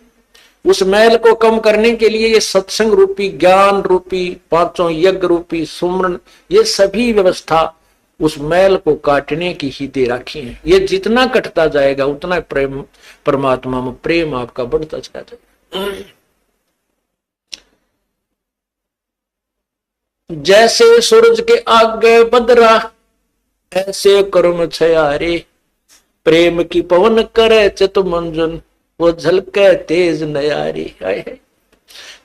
उस मैल को कम करने के लिए ये सत्संग रूपी, ज्ञान रूपी, 5 यज्ञ रूपी, सुमरन, ये सभी व्यवस्था उस मैल को काटने की ही दे रखी है। ये जितना कटता जाएगा उतना प्रेम, परमात्मा में प्रेम आपका बढ़ता चला जाएगा। जैसे सूरज के आगे बदरा, ऐसे कर्म छयारे, प्रेम की पवन करे चित मंजन, वो झलके तेज नयारी।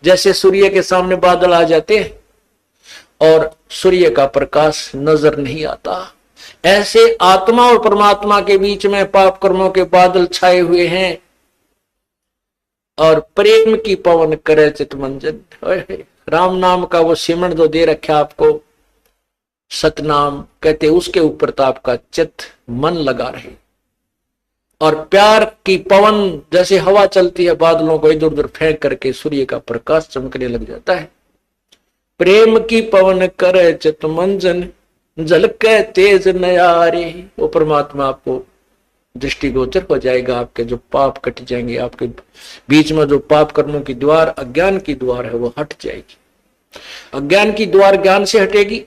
जैसे सूर्य के सामने बादल आ जाते हैं और सूर्य का प्रकाश नजर नहीं आता, ऐसे आत्मा और परमात्मा के बीच में पाप कर्मों के बादल छाए हुए हैं, और प्रेम की पवन करे चित मंजन। राम नाम का वो सिमरण जो दे रखा आपको, सतनाम कहते, उसके ऊपर तो आपका चित्त मन लगा रहे। और प्यार की पवन जैसे हवा चलती है, बादलों को इधर उधर फेंक करके सूर्य का प्रकाश चमकने लग जाता है। प्रेम की पवन करे चितमंजन, झलके तेज नयारे। वो परमात्मा आपको दृष्टिगोचर हो जाएगा, आपके जो पाप कट जाएंगे, आपके बीच में जो पाप कर्मों की द्वार, अज्ञान की द्वार है, वो हट जाएगी। अज्ञान की द्वार ज्ञान से हटेगी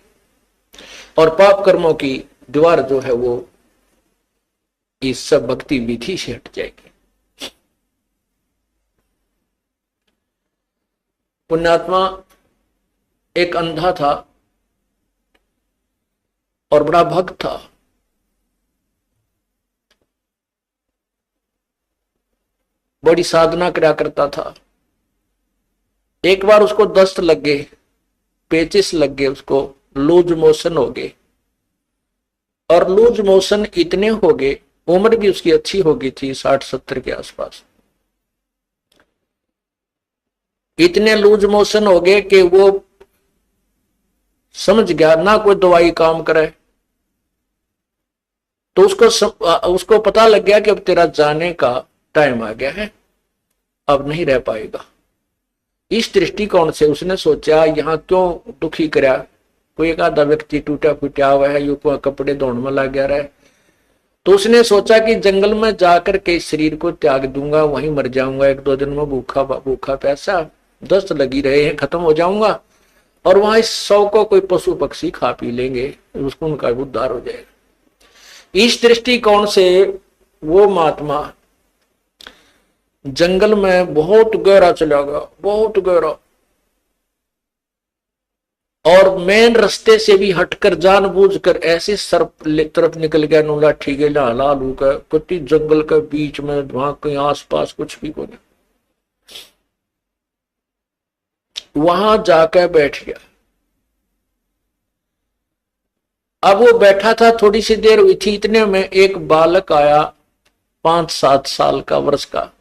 और पाप कर्मों की द्वार जो है वो इस सब भक्ति विधि से हट जाएगी। पुण्यात्मा एक अंधा था और बड़ा भक्त था। बड़ी साधना करा करता था। एक बार उसको दस्त लग गए, पेचिस लग गए, उसको लूज मोशन हो गए। और लूज मोशन इतने हो गए, उम्र भी उसकी अच्छी हो गई थी, 60-70 के आसपास। इतने लूज मोशन हो गए कि वो समझ गया ना कोई दवाई काम करे। तो उसको पता लग गया कि अब तेरा जाने का टाइम आ गया है, अब नहीं रह पाएगा। इस दृष्टिकोण से उसने सोचा यहां क्यों दुखी करा, कोई एक आधा व्यक्ति टूटा फूटा हुआ है, यू कपड़े धोने में लग गया रहा है। तो उसने सोचा कि जंगल में जाकर के शरीर को त्याग दूंगा, वहीं मर जाऊंगा, 1-2 दिन में भूखा भूखा प्यासा, दस्त लगी रहे हैं, खत्म हो जाऊंगा, और वहां इस 100 को कोई पशु पक्षी खा पी लेंगे, उसको उनका उद्धार हो जाएगा। इस दृष्टिकोण से वो महात्मा जंगल में बहुत गहरा चला गया, बहुत गहरा, और मेन रास्ते से भी हटकर जानबूझकर ऐसे सर्प तरफ निकल गया, नो लाठी के लाला लू का पति जंगल के बीच में, वहां कहीं आसपास कुछ भी को नहीं। वहां जाकर बैठ गया। अब वो बैठा था, थोड़ी सी देर हुई थी, इतने में एक बालक आया, 5-7 साल का, वर्ष का।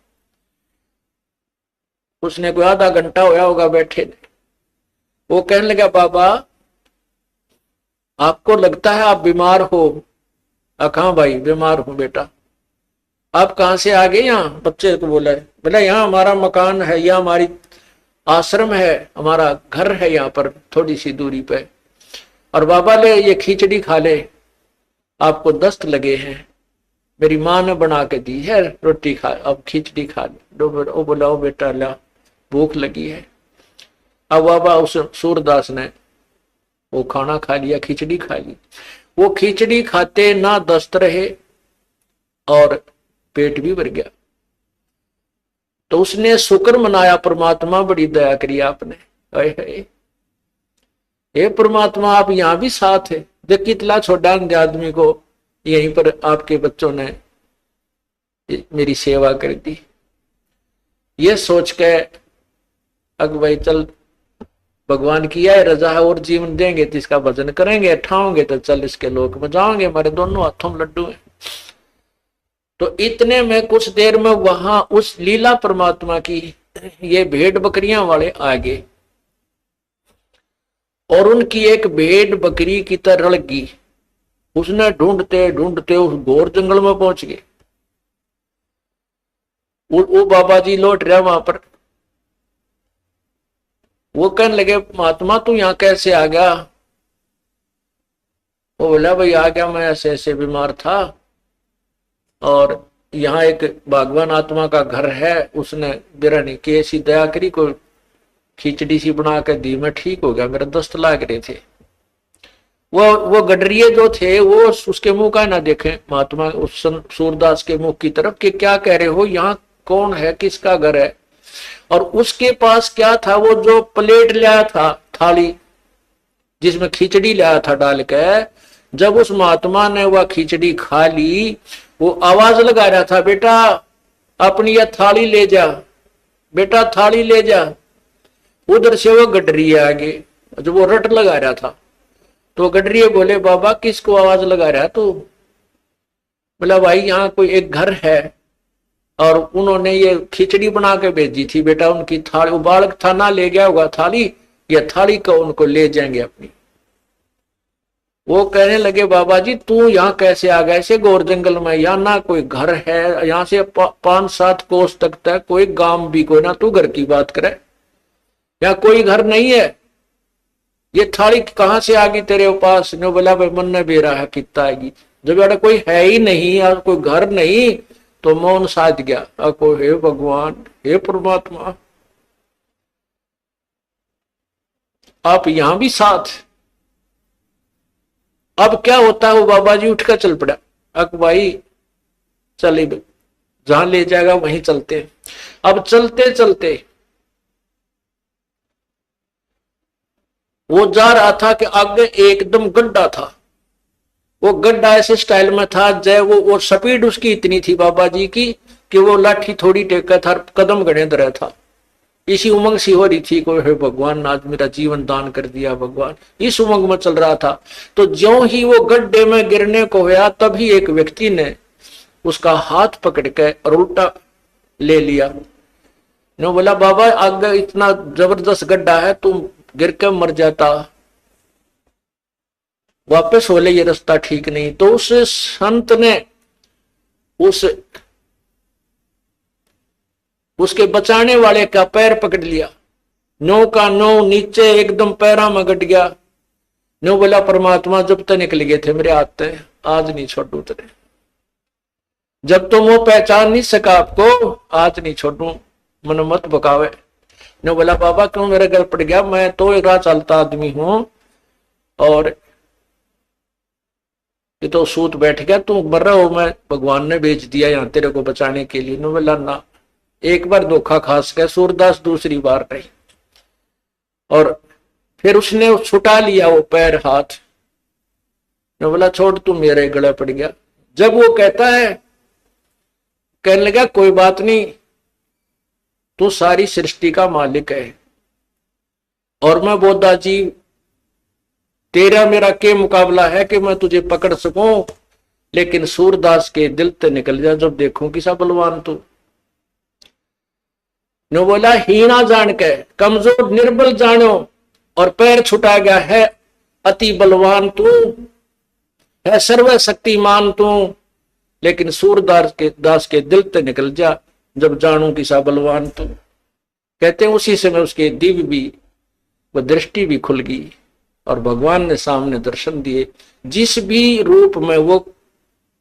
उसने कोई आधा घंटा होया होगा बैठे ने। वो कहने लगा, बाबा आपको लगता है आप बीमार हो? हाँ भाई बीमार हूं बेटा। आप कहां से आ गए? यहाँ बच्चे को बोला है, बोला यहाँ हमारा मकान है, यहाँ हमारी आश्रम है, हमारा घर है यहाँ पर थोड़ी सी दूरी पे, और बाबा ले ये खिचड़ी खा ले, आपको दस्त लगे हैं, मेरी माँ ने बना के दी है, रोटी खा, अब खिचड़ी खा ले। वो बोला, ओ बेटा ला, भूख लगी है। अब बाबा उस सूरदास ने वो खाना खा लिया, खिचड़ी खा ली। वो खिचड़ी खाते ना दस्त रहे और पेट भी भर गया। तो उसने शुक्र मनाया, परमात्मा बड़ी दया करी आपने, हे परमात्मा आप यहां भी साथ है, देख कितना छोटा आदमी को यहीं पर आपके बच्चों ने मेरी सेवा कर दी। ये सोच के अग भाई चल, भगवान किया है रजा है और जीवन देंगे तो इसका भजन करेंगे, ठाओगे तो चल इसके लोक में जाओगे, हमारे दोनों हाथों में लड्डू है। तो इतने में कुछ देर में वहां उस लीला परमात्मा की ये भेड़ बकरियां वाले आ गए, और उनकी एक भेड़ बकरी की तरह लगी। उसने ढूंढते ढूंढते उस घोर जंगल में पहुंच गए। वो बाबा जी लौट रहा वहां पर। वो कहने लगे, महात्मा तू यहाँ कैसे आ गया? वो बोला, भाई आ गया, मैं ऐसे ऐसे बीमार था, और यहाँ एक भगवान आत्मा का घर है, उसने बिरहनी की ऐसी दया करी, को खिचड़ी सी बना कर दी, मैं ठीक हो गया, मेरे दस्त लाग रहे थे। वो गडरिये जो थे वो उसके मुंह का ना देखें, महात्मा उस सूरदास के मुंह की तरफ, कि क्या कह रहे हो, यहाँ कौन है, किसका घर है? और उसके पास क्या था, वो जो प्लेट लाया था, थाली जिसमें खिचड़ी लाया था डाल के, जब उस महात्मा ने वह खिचड़ी खा ली, वो आवाज लगा रहा था, बेटा अपनी यह थाली ले जा, बेटा थाली ले जा। उधर से वो गडरिये आगे, जो वो रट लगा रहा था, तो गडरिये बोले, बाबा किसको आवाज लगा रहा है तू? बोला, भाई यहाँ कोई एक घर है, और उन्होंने ये खिचड़ी बना के भेजी थी, बेटा उनकी थाली, वो बालक था ना ले गया होगा थाली, ये थाली को उनको ले जाएंगे अपनी। वो कहने लगे बाबा जी तू यहाँ कैसे आ गया ऐसे घोर जंगल में, यहाँ ना कोई घर है, यहाँ से 5-7 कोस तक तक कोई गांव भी कोई ना, तू घर की बात करे, यहाँ कोई घर नहीं है, ये थाली कहाँ से आ गई तेरे पास? ने बोला भाई मन ने बेरा है कितना आएगी, जब यार कोई है ही नहीं और कोई घर नहीं तो मौन साध गया। को हे भगवान, हे परमात्मा, आप यहां भी साथ। अब क्या होता है, वो बाबा जी उठकर चल पड़ा। अक भाई चले, जहां ले जाएगा वहीं चलते हैं। अब चलते चलते वो जा रहा था कि आगे एकदम गड्ढा था। वो गड्ढा ऐसे स्टाइल में था जय वो स्पीड उसकी इतनी थी बाबा जी की कि वो लाठी थोड़ी टेका था, कदम गड़े रहा था। इसी उमंग सी हो रही थी, कोई हे भगवान आज मेरा जीवन दान कर दिया भगवान, इस उमंग में चल रहा था। तो ज्यों ही वो गड्ढे में गिरने को हुआ तभी एक व्यक्ति ने उसका हाथ पकड़ के और उल्टा ले लिया। ने बोला बाबा आगे इतना जबरदस्त गड्ढा है, तुम गिर के मर जाता, वापस हो ले, ये रास्ता ठीक नहीं। तो उस संत ने उसके बचाने वाले का पैर पकड़ लिया, नो का नो नीचे एकदम पैरा में गट गया। नो बोला परमात्मा जब तक निकल गए थे मेरे हाथ से, आज नहीं छोड़ू तेरे, जब तुम वो पहचान नहीं सका आपको आज नहीं छोड़ू, मन मत बकावे। नो बोला बाबा क्यों मेरे घर पड़ गया, मैं तो एक राह चलता आदमी हूं और ये तो सूत बैठ गया, तू मर रहा हो, मैं भगवान ने भेज दिया यहाँ तेरे को बचाने के लिए। नो बोला ना, एक बार धोखा खास गया, सूरदास दूसरी बार नहीं। और फिर उसने छुटा लिया वो पैर हाथ। नो बोला छोड़ तू मेरे गले पड़ गया। जब वो कहता है, कहने लगा कोई बात नहीं, तू सारी सृष्टि का मालिक है और मैं बोधा जी तेरा मेरा के मुकाबला है कि मैं तुझे पकड़ सकूं, लेकिन सूरदास के दिल से निकल जा जब देखूं किसा बलवान तू। नो बोला हीना जान के कमजोर निर्बल जानो और पैर छुटा गया है, अति बलवान तू है, सर्वशक्तिमान तू, लेकिन सूरदास के दिल से निकल जा जब जानू किसा बलवान तू। कहते हैं उसी समय उसके दिव्य भी वो दृष्टि भी खुल गई और भगवान ने सामने दर्शन दिए, जिस भी रूप में वो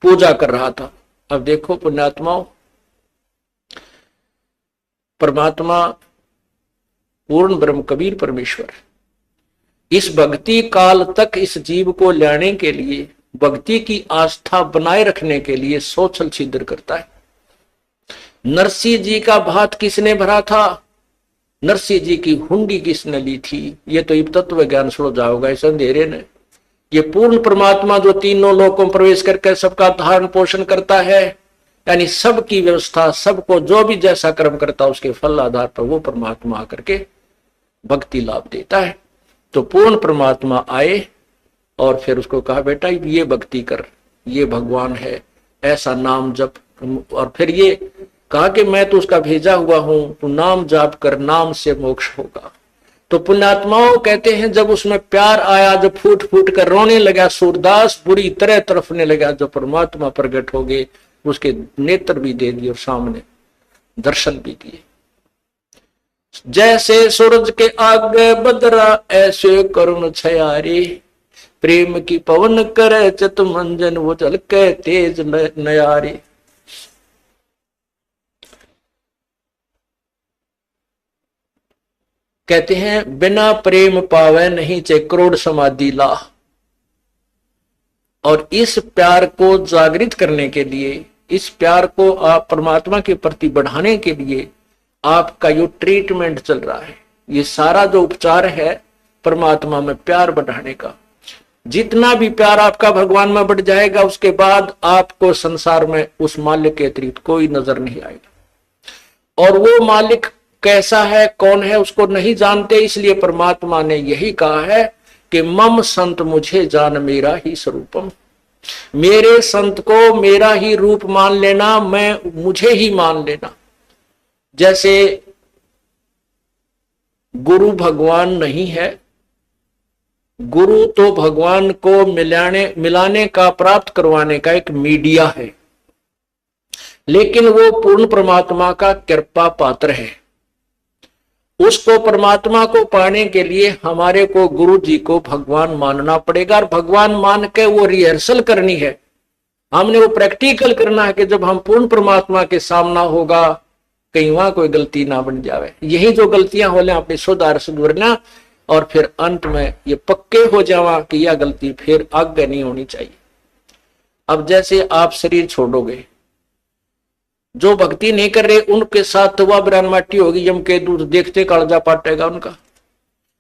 पूजा कर रहा था। अब देखो पुण्यात्माओं, परमात्मा पूर्ण ब्रह्म कबीर परमेश्वर इस भक्ति काल तक इस जीव को लाने के लिए, भक्ति की आस्था बनाए रखने के लिए सोचल छिद्र करता है। नरसिंह जी का भात किसने भरा था, नरसिंह जी की हुंडी किसने ली थी, ये तो तत्व ज्ञान सुन जाओगा इस अंधेरे ने। ये पूर्ण परमात्मा जो तीनों लोकों में प्रवेश करके सबका धारण पोषण करता है, यानी सबकी व्यवस्था, सबको जो भी जैसा कर्म करता है उसके फल आधार पर वो परमात्मा आकर के भक्ति लाभ देता है। तो पूर्ण परमात्मा आए और फिर उसको कहा बेटा ये भक्ति कर, ये भगवान है, ऐसा नाम जप। और फिर ये कहा कि मैं तो उसका भेजा हुआ हूं, तू नाम जाप कर, नाम से मोक्ष होगा। तो पुण्यात्माओं कहते हैं जब उसमें प्यार आया, जब फूट फूट कर रोने लगा सूरदास, बुरी तरह तरफने लगा, जो परमात्मा प्रकट हो गए, उसके नेत्र भी दे दिए और सामने दर्शन भी दिए। जैसे सूरज के आगे बदरा ऐसे करुण छयारे, प्रेम की पवन करे चित मंजन वो झलके तेज नयारे। कहते हैं बिना प्रेम पावे नहीं चे करोड़ समाधि ला। और इस प्यार को जागृत करने के लिए, इस प्यार को आप परमात्मा के प्रति बढ़ाने के लिए आपका जो ट्रीटमेंट चल रहा है, ये सारा जो उपचार है परमात्मा में प्यार बढ़ाने का। जितना भी प्यार आपका भगवान में बढ़ जाएगा, उसके बाद आपको संसार में उस मालिक के अतिरिक्त कोई नजर नहीं आएगा। और वो मालिक कैसा है, कौन है, उसको नहीं जानते, इसलिए परमात्मा ने यही कहा है कि मम संत मुझे जान मेरा ही स्वरूपम। मेरे संत को मेरा ही रूप मान लेना, मैं मुझे ही मान लेना। जैसे गुरु भगवान नहीं है गुरु तो भगवान को मिलाने का, प्राप्त करवाने का एक मीडिया है, लेकिन वो पूर्ण परमात्मा का कृपा पात्र है। उसको, परमात्मा को पाने के लिए हमारे को गुरु जी को भगवान मानना पड़ेगा, और भगवान मान के वो रिहर्सल करनी है, हमने वो प्रैक्टिकल करना है कि जब हम पूर्ण परमात्मा के सामना होगा कहीं वहां कोई गलती ना बन जावे। यही जो गलतियां हो ले अपने सुधारना, और फिर अंत में ये पक्के हो जावा कि यह गलती फिर आगे नहीं होनी चाहिए। अब जैसे आप शरीर छोड़ोगे, जो भक्ति नहीं कर रहे उनके साथ तो वह बिरान माटी होगी, यम के दूध देखते कालजा पाटेगा उनका,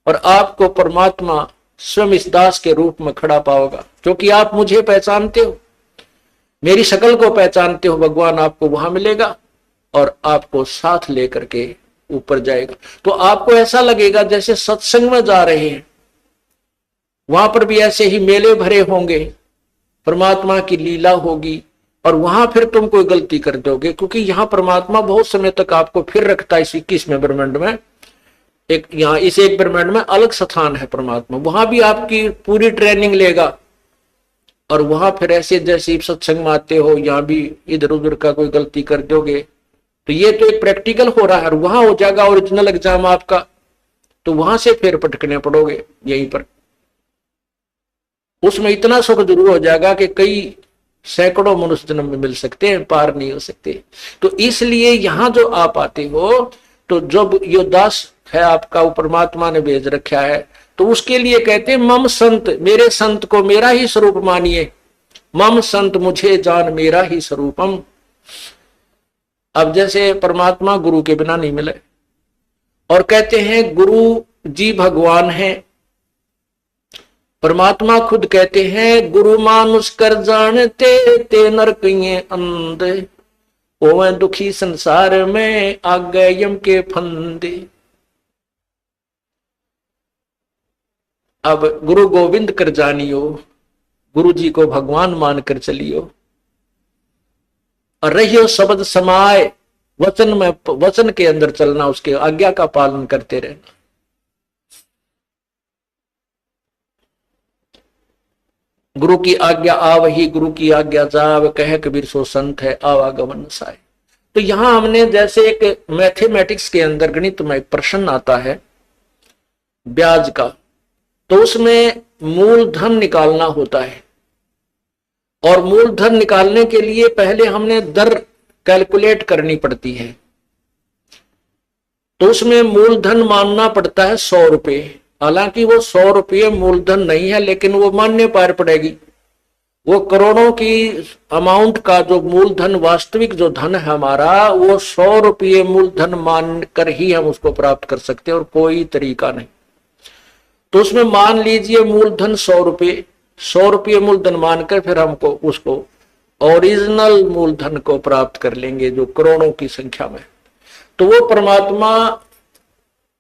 और आपको परमात्मा स्वयं इस दास के रूप में खड़ा पाओगा, क्योंकि आप मुझे पहचानते हो, मेरी शक्ल को पहचानते हो। भगवान आपको वहां मिलेगा और आपको साथ लेकर के ऊपर जाएगा। तो आपको ऐसा लगेगा जैसे सत्संग में जा रहे हैं, वहां पर भी ऐसे ही मेले भरे होंगे, परमात्मा की लीला होगी, और वहां फिर तुम कोई गलती कर दोगे, क्योंकि यहाँ परमात्मा बहुत समय तक आपको फिर रखता है। इस 21वें ब्रह्मांड में एक, यहाँ इस एक ब्रह्मांड में अलग स्थान है परमात्मा, वहां भी आपकी पूरी ट्रेनिंग लेगा, और वहां फिर ऐसे जैसे सत्संग में आते हो, यहाँ भी इधर उधर का कोई गलती कर दोगे तो ये तो एक प्रैक्टिकल हो रहा है, और वहां हो जाएगा ओरिजिनल एग्जाम आपका, तो वहां से फिर पटकने पड़ोगे यहीं पर। उसमें इतना सुख जरूर हो जाएगा कि कई सैकड़ों मनुष्य जन्म में मिल सकते हैं, पार नहीं हो सकते। तो इसलिए यहां जो आप आते हो, तो जब यो दास है आपका, वो परमात्मा ने भेज रखा है, तो उसके लिए कहते हैं मम संत, मेरे संत को मेरा ही स्वरूप मानिए, मम संत मुझे जान मेरा ही स्वरूपम। अब जैसे परमात्मा गुरु के बिना नहीं मिले, और कहते हैं गुरु जी भगवान है, परमात्मा खुद कहते हैं गुरु मानुष कर जानते ते नरकिए अंधे, ओवे दुखी संसार में आगे यम के फंदे। अब गुरु गोविंद कर जानियो, गुरु जी को भगवान मानकर चलियो, और रहियो शब्द समाए, वचन में, वचन के अंदर चलना, उसके आज्ञा का पालन करते रहना। गुरु की आज्ञा आवही, गुरु की आज्ञा जाव, कह कबीर सो संत है आवागमन साय। तो यहां हमने जैसे एक मैथमेटिक्स के अंदर गणित में एक प्रश्न आता है ब्याज का, तो उसमें मूलधन निकालना होता है, और मूलधन निकालने के लिए पहले हमने दर कैलकुलेट करनी पड़ती है। तो उसमें मूलधन मानना पड़ता है 100 रुपये, हालांकि वो 100 रुपये मूलधन नहीं है, लेकिन वो मानने पार पड़ेगी। वो करोड़ों की अमाउंट का जो मूलधन, वास्तविक जो धन है हमारा, वो 100 रुपये मूलधन मानकर ही हम उसको प्राप्त कर सकते हैं, और कोई तरीका नहीं। तो उसमें मान लीजिए मूलधन 100 रुपये, 100 रुपये मूलधन मानकर फिर हमको उसको ओरिजिनल मूलधन को प्राप्त कर लेंगे जो करोड़ों की संख्या में। तो वो परमात्मा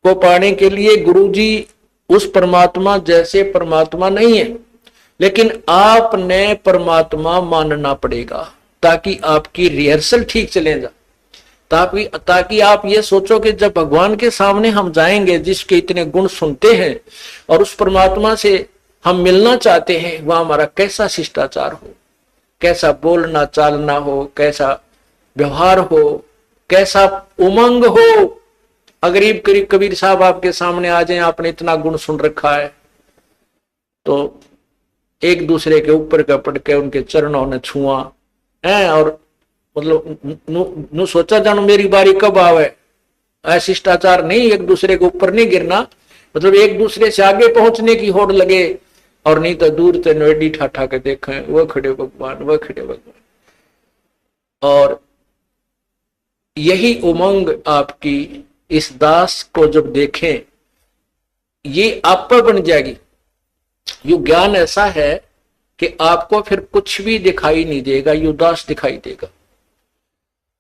को पाने के लिए गुरुजी उस परमात्मा जैसे परमात्मा नहीं है, लेकिन आपने परमात्मा मानना पड़ेगा, ताकि आपकी रिहर्सल ठीक चले जा, ताकि आप ये सोचो कि जब भगवान के सामने हम जाएंगे, जिसके इतने गुण सुनते हैं, और उस परमात्मा से हम मिलना चाहते हैं, वह हमारा कैसा शिष्टाचार हो, कैसा बोलना चालना हो, कैसा व्यवहार हो, कैसा उमंग हो। अगर कबीर साहब आपके सामने आ जाए, आपने इतना गुण सुन रखा है, तो एक दूसरे के ऊपर का पड़ के उनके चरणों ने छुआ है, और मतलब नु सोचा जानो मेरी बारी कब आवे, ऐसा शिष्टाचार नहीं, एक दूसरे के ऊपर नहीं गिरना, मतलब एक दूसरे से आगे पहुंचने की होड़ लगे, और नहीं तो दूर से नोडी ठाठा के देखें वह खड़े भगवान, वह खड़े भगवान। और यही उमंग आपकी इस दास को जब देखें, ये आप पर बन जाएगी। यू ज्ञान ऐसा है कि आपको फिर कुछ भी दिखाई नहीं देगा, यू दास दिखाई देगा,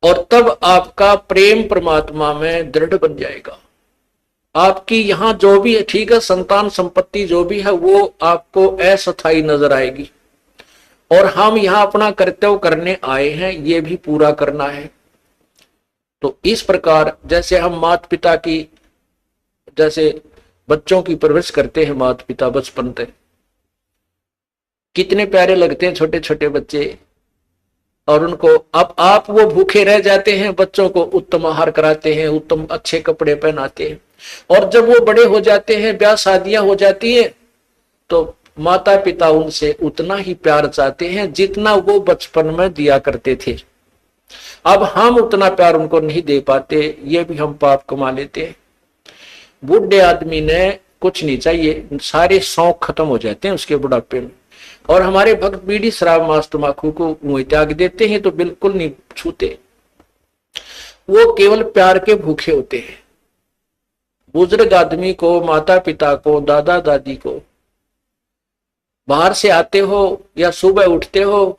और तब आपका प्रेम परमात्मा में दृढ़ बन जाएगा। आपकी यहां जो भी है, ठीक है, संतान संपत्ति जो भी है वो आपको अस्थायी नजर आएगी, और हम यहां अपना कर्तव्य करने आए हैं, ये भी पूरा करना है। तो इस प्रकार जैसे हम माता पिता की, जैसे बच्चों की परवरिश करते हैं माता पिता बचपन से, कितने प्यारे लगते हैं छोटे छोटे बच्चे। और उनको अब आप वो भूखे रह जाते हैं, बच्चों को उत्तम आहार कराते हैं, उत्तम अच्छे कपड़े पहनाते हैं। और जब वो बड़े हो जाते हैं, ब्याह शादियां हो जाती है, तो माता पिता उनसे उतना ही प्यार चाहते हैं जितना वो बचपन में दिया करते थे। अब हम उतना प्यार उनको नहीं दे पाते, ये भी हम पाप कमा लेते हैं। बूढ़े आदमी ने कुछ नहीं चाहिए, सारे शौक खत्म हो जाते हैं उसके बुढ़ापे में। और हमारे भक्त बीड़ी शराब मांस तंबाकू को मुंह त्याग देते हैं तो बिल्कुल नहीं छूते, वो केवल प्यार के भूखे होते हैं। बुजुर्ग आदमी को, माता पिता को, दादा दादी को, बाहर से आते हो या सुबह उठते हो,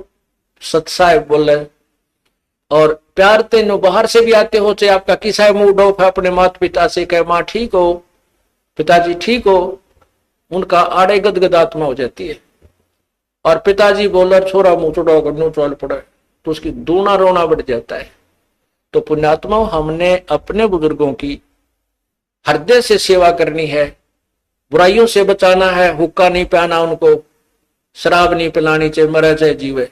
सत्साहेब बोले और प्यार तेनो बाहर से भी आते हो, चाहे आपका किसा मूड ऑफ है, अपने माता पिता से कहे माँ ठीक हो, पिताजी ठीक हो, उनका आड़े गदगद आत्मा हो जाती है। और पिताजी बोले छोरा मुंह चुड़ाओ करनो चल पड़े तो उसकी दूना रोना बढ़ जाता है। तो पुण्यात्मा, हमने अपने बुजुर्गों की हृदय से सेवा करनी है, बुराइयों से बचाना है, हुक्का नहीं पिलाना उनको, शराब नहीं पिलानी, चाहे मरे चाहे जीवे,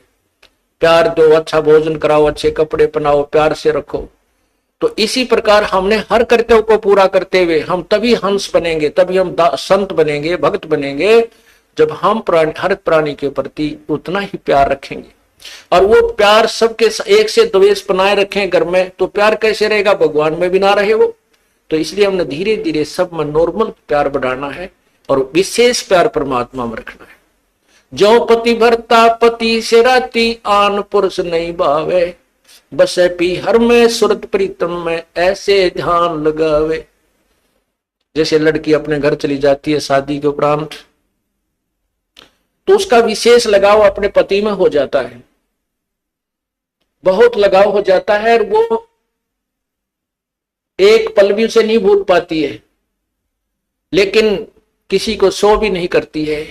प्यार दो, अच्छा भोजन कराओ, अच्छे कपड़े पहनाओ, प्यार से रखो। तो इसी प्रकार हमने हर कर्तव्य को पूरा करते हुए हम तभी हंस बनेंगे, तभी हम संत बनेंगे, भक्त बनेंगे, जब हम हर प्राणी के प्रति उतना ही प्यार रखेंगे। और वो प्यार सबके एक से द्वेष बनाए रखें घर में, तो प्यार कैसे रहेगा, भगवान में भी ना रहे वो। तो इसलिए हमने धीरे धीरे सब में नॉर्मल प्यार बढ़ाना है और विशेष प्यार परमात्मा में रखना है। जो पति भरता पति से राती, आन पुरुष नहीं भावे, बस पी हर में सुरत प्रीतम में, ऐसे ध्यान लगावे। जैसे लड़की अपने घर चली जाती है शादी के उपरांत, तो उसका विशेष लगाव अपने पति में हो जाता है, बहुत लगाव हो जाता है, और वो एक पल भी उसे नहीं भूल पाती है, लेकिन किसी को सो भी नहीं करती है,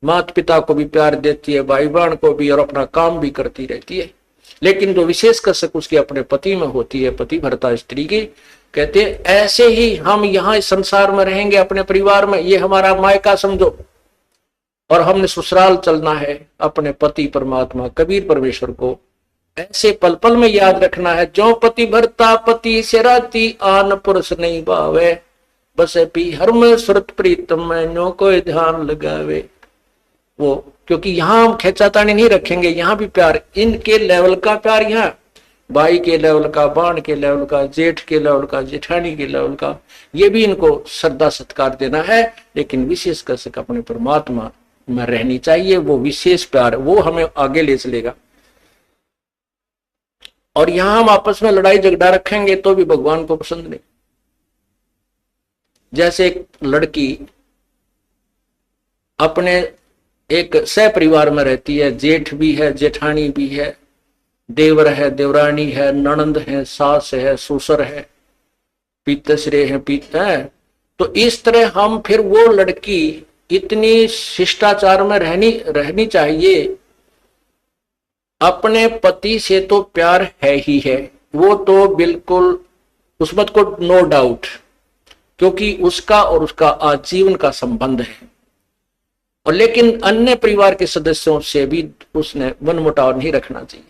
माता पिता को भी प्यार देती है, भाई बहन को भी, और अपना काम भी करती रहती है। लेकिन जो विशेष कसक उसके अपने पति में होती है, पति भरता स्त्री की, कहते हैं ऐसे ही हम यहाँ इस संसार में रहेंगे, अपने परिवार में, ये हमारा मायका समझो, और हमने ससुराल चलना है अपने पति परमात्मा कबीर परमेश्वर को ऐसे पल पल में याद रखना है। जो पति भरता पति से राती, आन पुरुष नहीं भावे, बस पी हर में सुरत प्रीतम में, नो कोई ध्यान लगावे। वो क्योंकि यहाँ हम खेचातानी नहीं रखेंगे, यहाँ भी प्यार, इनके लेवल का प्यार, यहाँ भाई के लेवल का, बाण के लेवल का, जेठ के लेवल का, जेठानी के लेवल का, ये भी इनको श्रद्धा सत्कार देना है। लेकिन विशेष कसक अपने परमात्मा में रहनी चाहिए, वो विशेष प्यार, वो हमें आगे ले चलेगा। और यहां हम आपस में लड़ाई झगड़ा रखेंगे तो भी भगवान को पसंद नहीं। जैसे एक लड़की अपने एक सह परिवार में रहती है, जेठ भी है, जेठानी भी है, देवर है, देवरानी है, ननंद है, सास है, ससुर है, पितश्रे है, है। तो इस तरह हम फिर वो लड़की इतनी शिष्टाचार में रहनी चाहिए। अपने पति से तो प्यार है ही है, वो तो बिल्कुल उसमें को नो डाउट, क्योंकि उसका और उसका आजीवन का संबंध है। और लेकिन अन्य परिवार के सदस्यों से भी उसने मनमुटाव नहीं रखना चाहिए।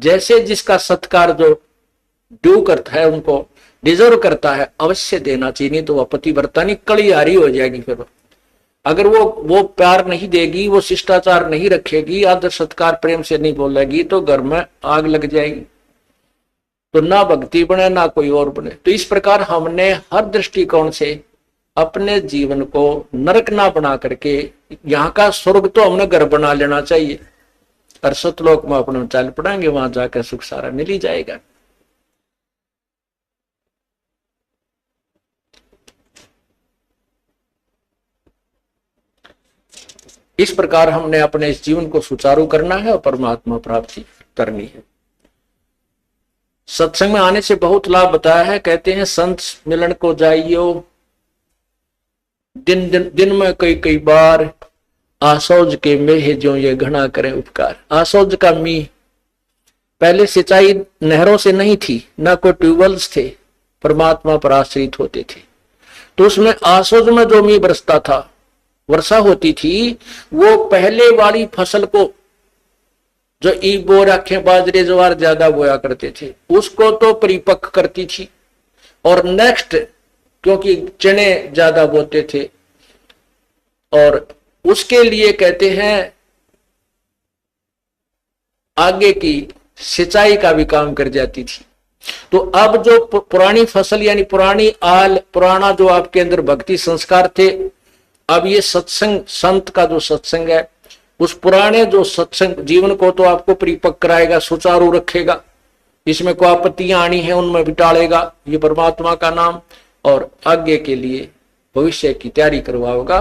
जैसे जिसका सत्कार जो ड्यू करता है, उनको डिजर्व करता है, अवश्य देना चाहिए, नहीं तो वह पतिव्रता नहीं कलियारी हो जाएगी। फिर अगर वो प्यार नहीं देगी, वो शिष्टाचार नहीं रखेगी, आदर सत्कार प्रेम से नहीं बोलेगी, तो घर में आग लग जाएगी, तो ना भक्ति बने ना कोई और बने। तो इस प्रकार हमने हर दृष्टिकोण से अपने जीवन को नरक ना बना करके यहाँ का स्वर्ग तो हमने घर बना लेना चाहिए, और सतलोक में अपने चल पड़ेंगे, वहां जाकर सुख सारा मिल ही जाएगा। इस प्रकार हमने अपने इस जीवन को सुचारू करना है और परमात्मा प्राप्ति करनी है। सत्संग में आने से बहुत लाभ बताया है। कहते हैं संत मिलन को जाइयो, दिन में कई बार, आसौज के मेह जो ये घना करें उपकार। आसौज का मीह, पहले सिंचाई नहरों से नहीं थी, ना कोई ट्यूबवेल्स थे, परमात्मा पर आश्रित होते थे। तो उसमें आसोज में जो मी बरसता था, वर्षा होती थी, वो पहले वाली फसल को, जो ईबो राखें बाजरे ज्वार ज्यादा बोया करते थे, उसको तो परिपक्व करती थी। और नेक्स्ट, क्योंकि चने ज्यादा बोते थे, और उसके लिए कहते हैं आगे की सिंचाई का भी काम कर जाती थी। तो अब जो पुरानी फसल यानी पुरानी आल, पुराना जो आपके अंदर भक्ति संस्कार थे, अब ये सत्संग, संत का जो सत्संग है, उस पुराने जो सत्संग जीवन को तो आपको परिपक्व कराएगा, सुचारू रखेगा, इसमें कोई आपत्तियां आनी है उनमें भी टालेगा, ये परमात्मा का नाम, और आगे के लिए भविष्य की तैयारी करवाओगा।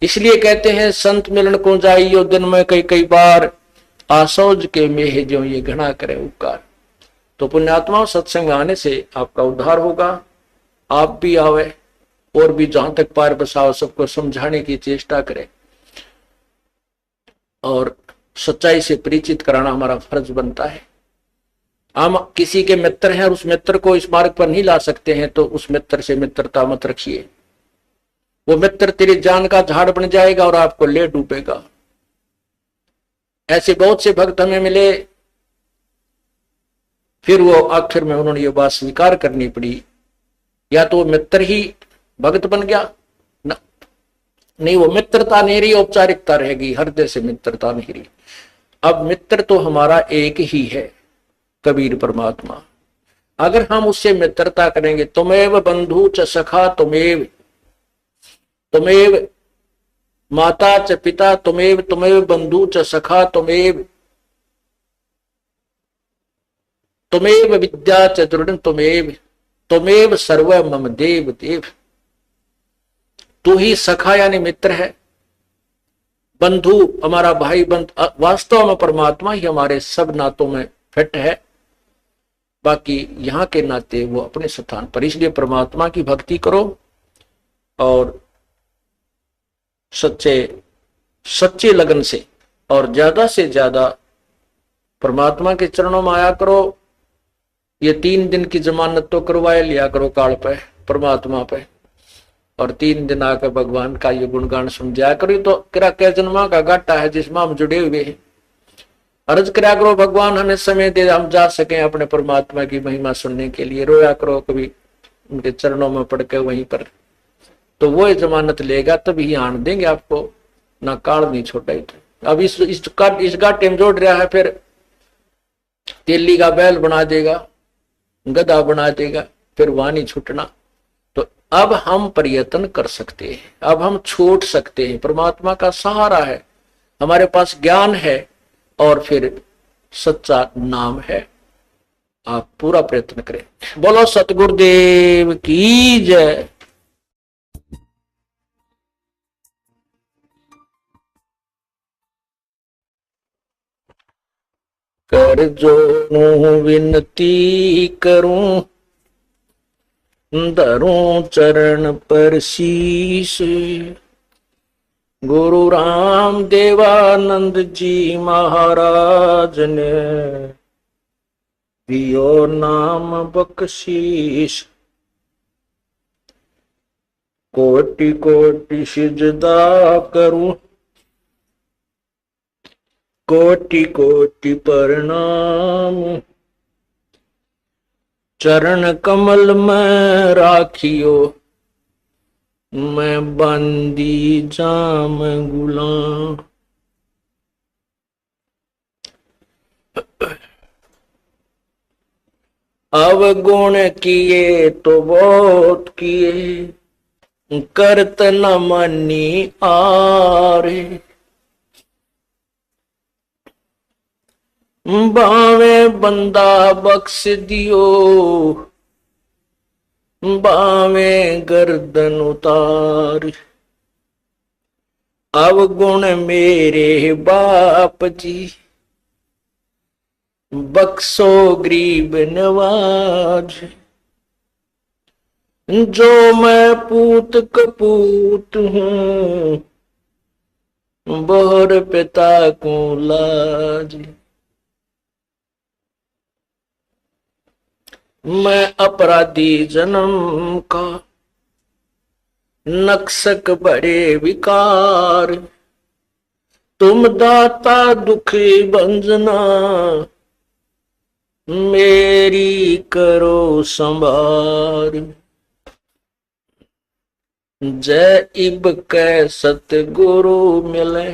इसलिए कहते हैं संत मिलन को जाइयो दिन में कई कई बार, आसौज के मेह जो ये घना करे उपकार। तो पुण्यात्मा सत्संग आने से आपका उद्धार होगा। आप भी आवे और भी जहां तक पार बसाओ सबको समझाने की चेष्टा करें, और सच्चाई से परिचित कराना हमारा फर्ज बनता है। हम किसी के मित्र हैं और उस मित्र को इस मार्ग पर नहीं ला सकते हैं, तो उस मित्र से मित्रता मत रखिए। वो मित्र तेरी जान का झाड़ बन जाएगा और आपको ले डूबेगा। ऐसे बहुत से भक्त हमें मिले, फिर वो आखिर में उन्होंने ये बात स्वीकार करनी पड़ी, या तो मित्र ही भक्त बन गया ना, नहीं, वो मित्रता नहीं रही, औपचारिकता रहेगी, हृदय से मित्रता नहीं रही। अब मित्र तो हमारा एक ही है, कबीर परमात्मा। अगर हम उससे मित्रता करेंगे, तुमेव बंधु च सखा तुमेव, तुमेव माता च पिता तुमेव, तुमेव बंधु च सखा तुमेव, तुमेव विद्या च दृढ़ तुमेव, तुमेव सर्व मम देव देव। तू ही सखा यानी मित्र है, बंधु हमारा भाई बंध, वास्तव में परमात्मा ही हमारे सब नातों में फिट है, बाकी यहाँ के नाते वो अपने स्थान पर। इसलिए परमात्मा की भक्ति करो और सच्चे लगन से और ज्यादा से ज्यादा परमात्मा के चरणों में आया करो। ये 3 दिन की जमानत तो करवाए लिया करो काल पे, परमात्मा पे, और 3 दिन आकर भगवान का ये गुणगान सुन जाया करो। तो किरा क्या जन्मा का घाटा है जिसमें हम जुड़े हुए हैं। अर्ज करा करो भगवान हमें समय दे, हम जा सके अपने परमात्मा की महिमा सुनने के लिए। रोया करो कभी उनके चरणों में पड़ के वहीं पर, तो वो जमानत लेगा तभी आन देंगे आपको, ना काल नहीं छोटा ही। अब इस घाटे में जोड़ रहा है, फिर तेली का बैल बना देगा, गधा बना देगा, फिर वहां नहीं छूटना। तो अब हम प्रयत्न कर सकते हैं, अब हम छोड़ सकते हैं, परमात्मा का सहारा है, हमारे पास ज्ञान है और फिर सच्चा नाम है। आप पूरा प्रयत्न करें। बोलो सतगुरुदेव की जय। कर जोनू विनती करूं, धरूं चरण पर शीश, गुरु राम देवानंद जी महाराज ने दियो नाम बख्शीश। कोटि कोटि सिजदा करूं, कोटि कोटि प्रणाम, चरण कमल में राखियो, मैं बंदी जाम गुलाम। अवगुण किए तो बहुत किए, करत न मनी आरे, बावे बंदा बख्श दियो, बावे गर्दन उतार। अवगुण मेरे बाप जी, बख्शो गरीब नवाज। जो मैं पूत कपूत हूँ, बोहर पिता को लाज। मैं अपराधी जन्म का, नक्सक बड़े विकार, तुम दाता दुखी भंजना, मेरी करो संभार। जय इब कै सतगुरु मिले,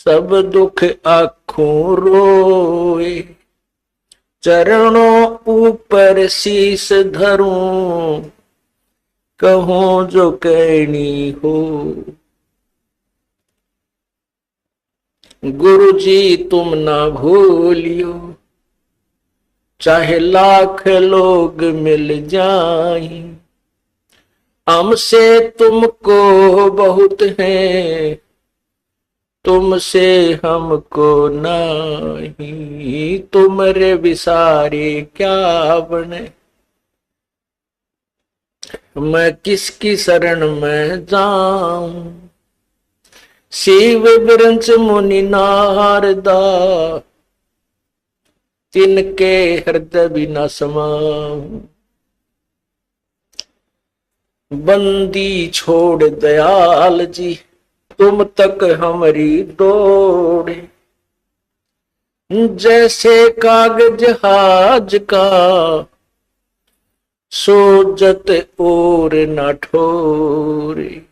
सब दुख आँखों रोए, चरणों ऊपर शीस धरूं, कहूं जो कहनी हो। गुरु जी तुम ना भूलियो, चाहे लाख लोग मिल जाएं, हमसे तुमको बहुत है, तुमसे हमको नहीं, तुमरे विसारे क्या बने, मैं किसकी शरण में जाऊं। शिव विरंच मुनि नारदा, तिनके हृदय बिना समाऊं। बंदी छोड़ दयाल जी, तुम तक हमारी दौड़े, जैसे कागज हाज का, सोजत और न ठोरे।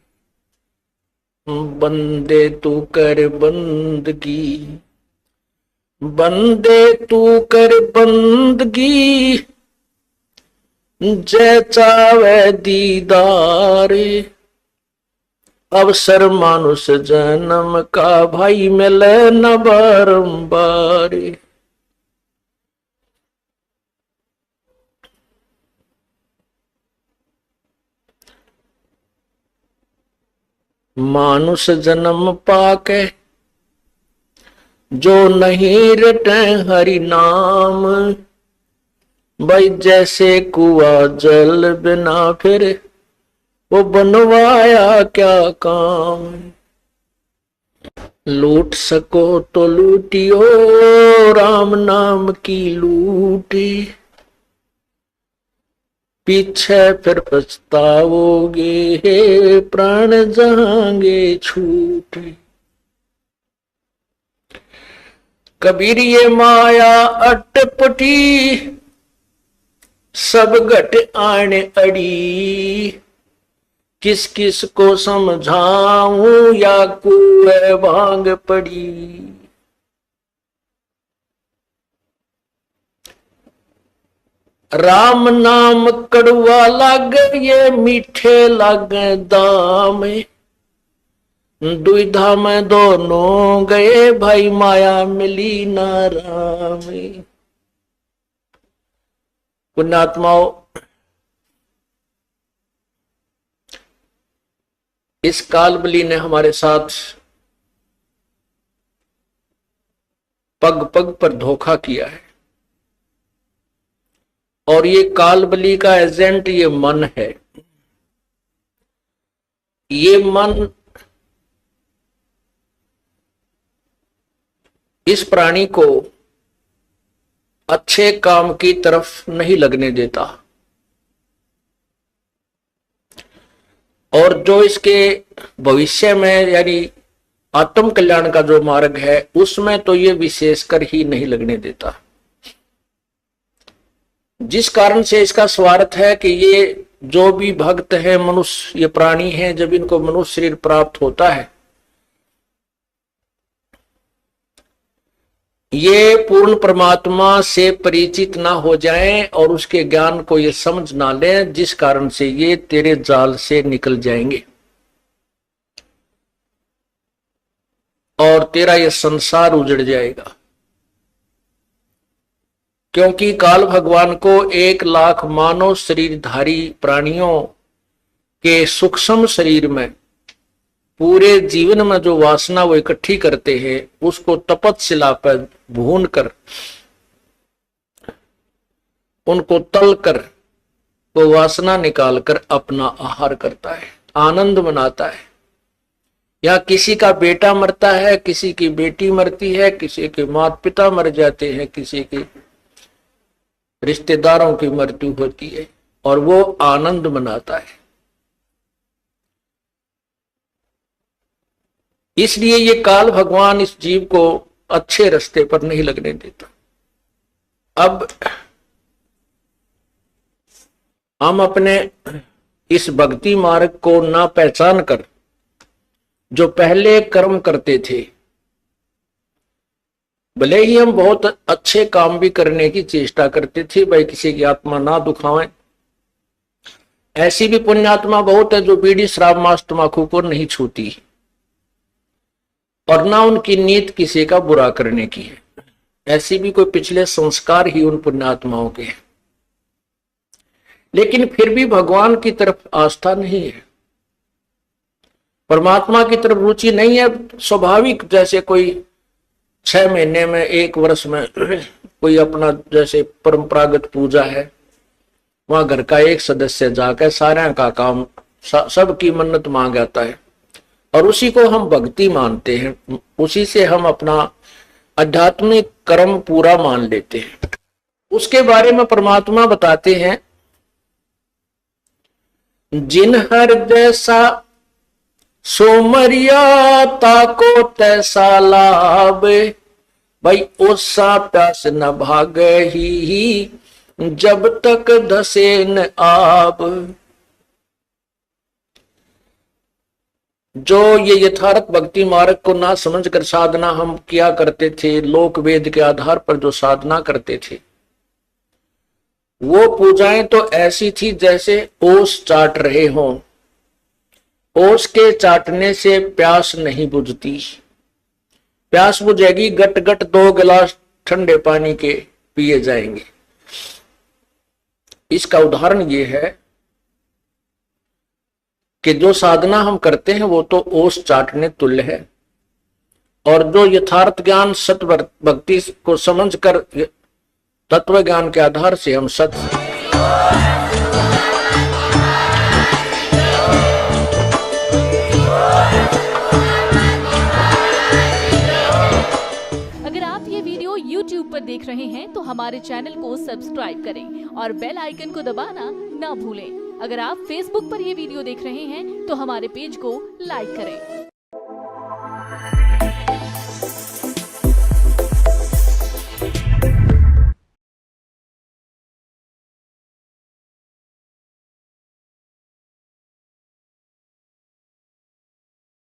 बंदे तू कर बंदगी, बंदे तू कर बंदगी, जय चावे दीदारे। अवसर मानुष जन्म का, भाई मिले न बारंबार। मानुष जन्म पाके, जो नहीं रटे हरि नाम, भाई जैसे कुआ जल बिना फिर, वो बनवाया क्या काम। लूट सको तो लूटियो, राम नाम की लूटी, पीछे फिर पछताओगे, हे प्राण जाएंगे छूटे। कबीर ये माया अटपटी, सब घट आने अड़ी, किस किस को समझाऊं, या कुएं भांग पड़ी। राम नाम कड़वा लागे, ये मीठे लागे दाम, दुविधा में दोनों गए, भाई माया मिली ना राम। पुण्यात्माओं, इस कालबली ने हमारे साथ पग पग पर धोखा किया है, और ये कालबली का एजेंट ये मन है। ये मन इस प्राणी को अच्छे काम की तरफ नहीं लगने देता, और जो इसके भविष्य में यानी आत्म कल्याण का जो मार्ग है, उसमें तो ये विशेषकर ही नहीं लगने देता। जिस कारण से इसका स्वार्थ है कि ये जो भी भक्त है, मनुष्य ये प्राणी है, जब इनको मनुष्य शरीर प्राप्त होता है, ये पूर्ण परमात्मा से परिचित ना हो जाएं और उसके ज्ञान को ये समझ ना लें, जिस कारण से ये तेरे जाल से निकल जाएंगे और तेरा ये संसार उजड़ जाएगा। क्योंकि काल भगवान को 1,00,000 मानव शरीरधारी प्राणियों के सूक्ष्म शरीर में पूरे जीवन में जो वासना वो इकट्ठी करते हैं, उसको तपस्या पर भून कर, उनको तल कर, वो वासना निकाल कर अपना आहार करता है, आनंद मनाता है। या किसी का बेटा मरता है, किसी की बेटी मरती है, किसी के माता पिता मर जाते हैं, किसी के रिश्तेदारों की मृत्यु होती है, और वो आनंद मनाता है। इसलिए ये काल भगवान इस जीव को अच्छे रास्ते पर नहीं लगने देता। अब हम अपने इस भक्ति मार्ग को ना पहचान कर जो पहले कर्म करते थे, भले ही हम बहुत अच्छे काम भी करने की चेष्टा करते थे, भाई किसी की आत्मा ना दुखावें, ऐसी भी पुण्यात्मा बहुत है जो बीड़ी शराब मांस तंबाकू को नहीं छूती और ना उनकी नीयत किसी का बुरा करने की है। ऐसी भी कोई पिछले संस्कार ही उन पुण्यात्माओं के हैं, लेकिन फिर भी भगवान की तरफ आस्था नहीं है, परमात्मा की तरफ रुचि नहीं है। स्वाभाविक जैसे कोई 6 महीने में 1 वर्ष में कोई अपना जैसे परंपरागत पूजा है, वहां घर का एक सदस्य जाकर सारे का काम सबकी मन्नत मांग आता है और उसी को हम भक्ति मानते हैं, उसी से हम अपना आध्यात्मिक कर्म पूरा मान लेते हैं। उसके बारे में परमात्मा बताते हैं, जिन हृदय सा सोमरिया ताको तैसा लाभ, भाई ओसा प्यास न भागे ही जब तक धसे न आब। जो ये यथार्थ भक्ति मार्ग को ना समझकर साधना हम किया करते थे, लोक वेद के आधार पर जो साधना करते थे, वो पूजाएं तो ऐसी थी जैसे ओस चाट रहे हों। ओस के चाटने से प्यास नहीं बुझती, प्यास बुझेगी गट गट 2 गिलास ठंडे पानी के पिए जाएंगे। इसका उदाहरण ये है कि जो साधना हम करते हैं वो तो ओस चाटने तुल्य है, और जो यथार्थ ज्ञान सत्य भक्ति को समझकर तत्व ज्ञान के आधार से हम सत्य YouTube पर देख रहे हैं तो हमारे चैनल को सब्सक्राइब करें और बेल आइकन को दबाना ना भूलें। अगर आप Facebook पर ये वीडियो देख रहे हैं तो हमारे पेज को लाइक करें।